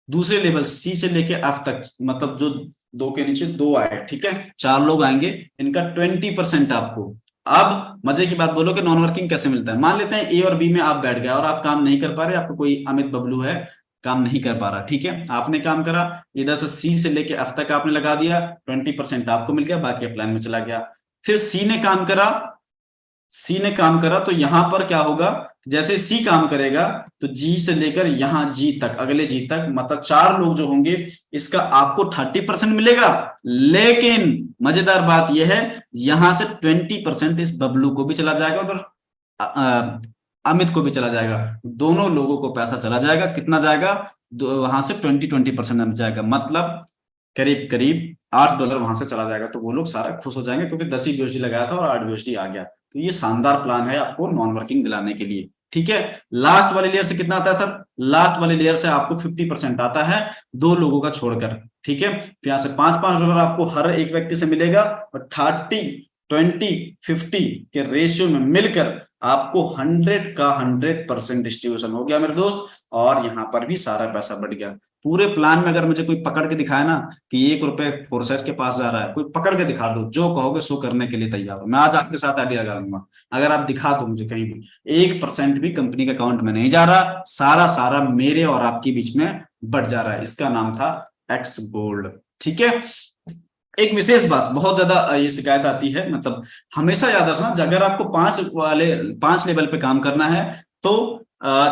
दूसरे लेवल सी से लेके एफ तक, मतलब जो 2 के नीचे 2 आए, ठीक है, 4 लोग आएंगे, इनका 20% आपको। अब मजे की बात बोलो कि नॉन वर्किंग कैसे मिलता है। मान लेते हैं ए और बी में आप बैठ गए और आप काम नहीं कर पा रहे, आपको कोई अमित बबलू है काम नहीं कर पा रहा, ठीक है। आपने काम करा, इधर से सी से लेके एफ तक आपने लगा दिया, 20% आपको मिल गया, बाकी अपलाइन में चला गया। फिर सी ने काम करा तो यहां पर क्या होगा, जैसे सी काम करेगा तो जी से लेकर यहां जी तक, अगले जी तक, मतलब 4 लोग जो होंगे, इसका आपको 30% मिलेगा। लेकिन मजेदार बात यह है, यहां से 20% इस बबलू को भी चला जाएगा, उधर अमित को भी चला जाएगा। दोनों लोगों को पैसा चला जाएगा। कितना जाएगा, वहां से 20% जाएगा, मतलब करीब करीब $8 वहां से चला जाएगा। तो वो लोग सारा खुश हो जाएंगे क्योंकि 10 ही BUSD लगाया था और 8 BUSD आ गया। तो ये शानदार प्लान है आपको नॉन वर्किंग दिलाने के लिए, ठीक है। लास्ट वाले लेयर से कितना आता है सर, लास्ट वाले लेयर से आपको 50% आता है, 2 लोगों का छोड़कर, ठीक है। तो यहाँ से $5-5 आपको हर एक व्यक्ति से मिलेगा और 30-20-50 के रेशियो में मिलकर आपको 100 का 100% डिस्ट्रीब्यूशन हो गया मेरे दोस्त। और यहां पर भी सारा पैसा बढ़ गया। पूरे प्लान में अगर मुझे कोई पकड़ के दिखाए ना कि 1 रुपए फोरसेट के पास जा रहा है, कोई पकड़ के दिखा दो, जो कहोगे सो करने के लिए तैयार हूं मैं। आज आपके साथ आइडिया लगा लूंगा, अगर आप दिखा दो मुझे कहीं भी 1% भी कंपनी के अकाउंट में नहीं जा रहा, सारा सारा मेरे और आपके बीच में बढ़ जा रहा है। इसका नाम था एक्स गोल्ड। ठीक है, एक विशेष बात, बहुत ज्यादा ये शिकायत आती है, मतलब हमेशा याद रखना, अगर आपको 5 लेवल पे काम करना है तो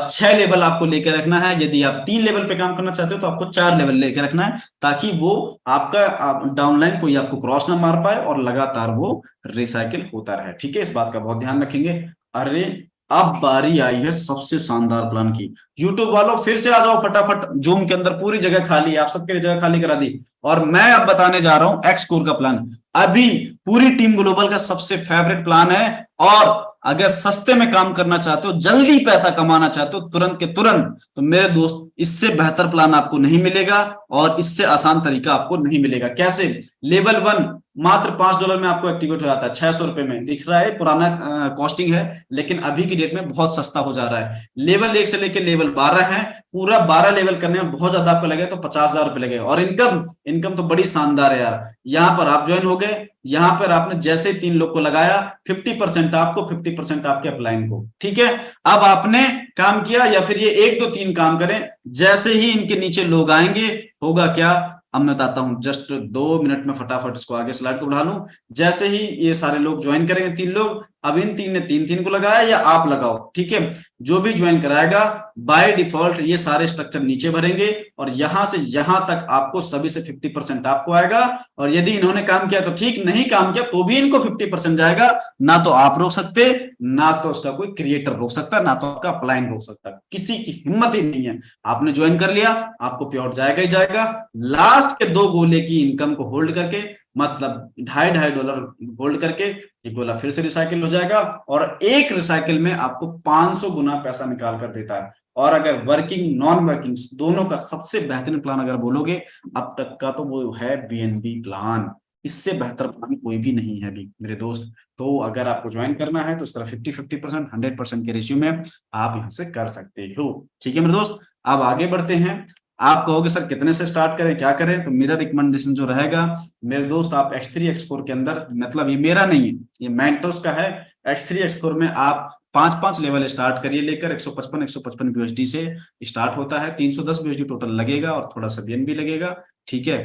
6 लेवल आपको लेकर रखना है। यदि आप 3 लेवल पे काम करना चाहते हो तो आपको 4 लेवल लेकर रखना है, ताकि वो आपका डाउनलाइन कोई आपको क्रॉस ना मार पाए और लगातार वो रिसाइकिल होता रहे। ठीक है, इस बात का बहुत ध्यान रखेंगे। अरे अब बारी आई है सबसे शानदार प्लान की। यूट्यूब वालों फिर से आ जाओ फटाफट, जूम के अंदर पूरी जगह खाली है, आप सबके लिए जगह खाली करा दी, और मैं अब बताने जा रहा हूं एक्स कोर का प्लान। अभी पूरी टीम ग्लोबल का सबसे फेवरेट प्लान है, और अगर सस्ते में काम करना चाहते हो, जल्दी पैसा कमाना चाहते हो तुरंत के तुरंत, तो मेरे दोस्त इससे बेहतर प्लान आपको नहीं मिलेगा और इससे आसान तरीका आपको नहीं मिलेगा। कैसे? लेवल 1 मात्र $5 में आपको एक्टिवेट हो जाता है, 600 रुपए में दिख रहा है, पुराना कॉस्टिंग है, लेकिन अभी की डेट में बहुत सस्ता हो जा रहा है। लेवल 1 से लेकर लेवल 12 है, पूरा 12 लेवल करने में बहुत ज्यादा आपको लगेगा, तो 50,000 रुपए लगेगा। और इनकम तो बड़ी शानदार है यार। यहां पर आप ज्वाइन हो गए, यहां पर आपने जैसे 3 लोग को लगाया, 50% आपको, 50% आपके अपलाइन को। ठीक है, अब आपने काम किया, या फिर ये 1 2 3 काम करें, जैसे ही इनके नीचे लोग आएंगे होगा क्या, अब मैं बताता हूं, जस्ट 2 मिनट में फटाफट इसको आगे स्लाइड को बढ़ा लूं। जैसे ही ये सारे लोग ज्वाइन करेंगे, 3 लोग, अब इन 3 ने 3 को लगाया, या आप लगाओ, ठीक है, जो भी ज्वाइन कराएगा बाय डिफॉल्ट ये सारे स्ट्रक्चर नीचे भरेंगे, और यहां से यहां तक आपको सभी से 50% आपको आएगा। और यदि इन्होंने काम किया तो ठीक, नहीं काम किया तो भी इनको 50% जाएगा। ना तो आप रोक सकते, ना तो उसका कोई क्रिएटर रोक सकता, ना तो आपका अपलाइन रोक सकता, किसी की हिम्मत ही नहीं है। आपने ज्वाइन कर लिया, आपको प्योर जाएगा ही जाएगा। लास्ट के 2 गोले की इनकम को होल्ड करके, मतलब $2.5 होल्ड करके, ये गोला फिर से रिसाइकिल हो जाएगा, और एक रिसाइकिल में आपको 500 गुना पैसा निकाल कर देता है। और अगर वर्किंग नॉन वर्किंग दोनों का सबसे बेहतरीन प्लान अगर बोलोगे अब तक का, तो वो है बीएनबी प्लान। इससे बेहतर प्लान कोई भी नहीं है अभी मेरे दोस्त। तो अगर आपको ज्वाइन करना है तो इस तरह 50-50% 100% के रेशियो में आप यहां से कर सकते हो। ठीक है मेरे दोस्त, अब आगे बढ़ते हैं। आप कहोगे सर कितने से स्टार्ट करें, क्या करें, तो मेरा रिकमेंडेशन जो रहेगा मेरे दोस्त, आप X3 X4 के अंदर, मतलब ये मेरा नहीं है, ये मेंटोस का है, X3 X4 में आप 5 लेवल स्टार्ट करिए, लेकर 155 USD से स्टार्ट होता है, 310 USD टोटल लगेगा, और थोड़ा सा बीएनबी लगेगा। ठीक है,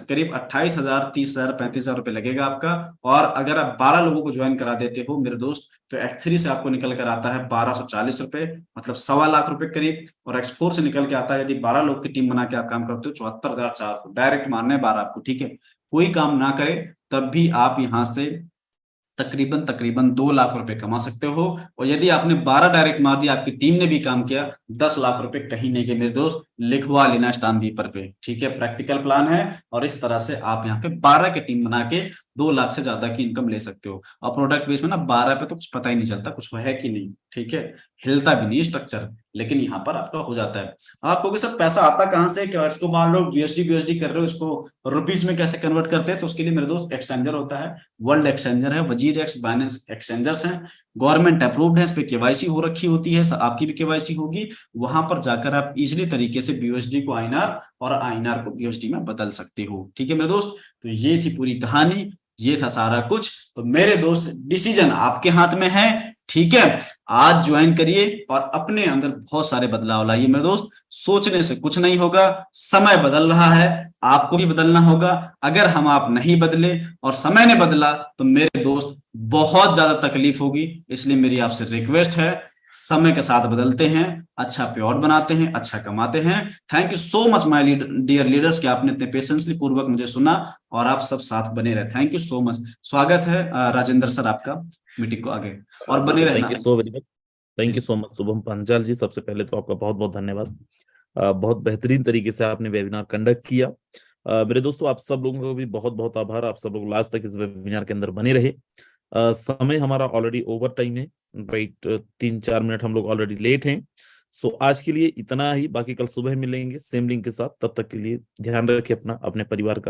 करीब 28,000 30,000 35,000 रुपए लगेगा आपका। और अगर आप 12 लोगों को ज्वाइन करा देते हो मेरे दोस्त, तो X3 से आपको निकल कर आता है 1240 रुपए, मतलब 1.25 लाख रुपए करीब। और X4 से निकल के आता है, यदि 12 लोग की टीम बना के आप काम करते हो, 74,400 डायरेक्ट मारने 12 आपको। ठीक है, कोई काम ना करे तब भी आप यहां से तकरीबन 2 लाख रुपए कमा सकते हो। और यदि आपने 12 डायरेक्ट मार दिया, आपकी टीम ने भी काम किया, 10 लाख रुपए कहीं नहीं गए मेरे दोस्त, लिखवा लेना स्टान बीपर पे। ठीक है, प्रैक्टिकल प्लान है, और इस तरह से आप यहाँ पे 12 की टीम बना के 2 लाख से ज्यादा की इनकम ले सकते हो। और प्रोडक्ट बेस में ना 12 पे तो कुछ पता ही नहीं चलता कुछ है कि नहीं। ठीक है, हिलता भी नहीं स्ट्रक्चर, लेकिन यहाँ पर आपका हो जाता है। आपको भी सर पैसा आता कहाँ से, क्या इसको मान लो यूएसडी कर रहे हो, इसको रुपीस में कैसे कन्वर्ट करते हैं, तो उसके लिए मेरे दोस्त एक्सचेंजर होता है, वर्ल्ड एक्सचेंजर है, वजीर एक्स, बाइनेंस एक्सचेंजर्स हैं, गवर्नमेंट अप्रूव्ड है, इस पे केवाईसी हो रखी होती है, आपकी भी केवाईसी होगी। वहां पर जाकर आप इजिली तरीके से बीयूएसडी को आईएनआर और आईएनआर को बीयूएसडी में बदल सकते हो। ठीक है मेरे दोस्त, तो ये थी पूरी कहानी, ये था सारा कुछ। तो मेरे दोस्त डिसीजन आपके हाथ में है। ठीक है, आज ज्वाइन करिए और अपने अंदर बहुत सारे बदलाव लाइए मेरे दोस्त। सोचने से कुछ नहीं होगा, समय बदल रहा है, आपको भी बदलना होगा। अगर आप नहीं बदले और समय ने बदला तो मेरे दोस्त बहुत ज्यादा तकलीफ होगी। इसलिए मेरी आपसे रिक्वेस्ट है, समय के साथ बदलते हैं, अच्छा प्योर बनाते हैं, अच्छा कमाते हैं। Thank you so much my dear leaders कि आपने इतने पेशेंसली पूर्वक मुझे सुना और आप सब साथ बने रहे। Thank you so much. स्वागत है राजेंद्र सर आपका मीटिंग को आगे, और बने रहना। Thank you so very much, thank you so much Shubham Panchal ji. सबसे पहले तो आपका बहुत बहुत धन्यवाद, बहुत बेहतरीन तरीके से आपने वेबिनार कंडक्ट किया। मेरे दोस्तों आप सब लोगों को भी बहुत बहुत आभार, आप सब लोग लास्ट तक इस वेबिनार के अंदर बने रहे। समय हमारा ऑलरेडी ओवर टाइम है, राइट, 3-4 मिनट हम लोग ऑलरेडी लेट हैं। सो आज के लिए इतना ही, बाकी कल सुबह मिलेंगे सेम लिंक के साथ। तब तक के लिए ध्यान रखिए अपना, अपने परिवार का।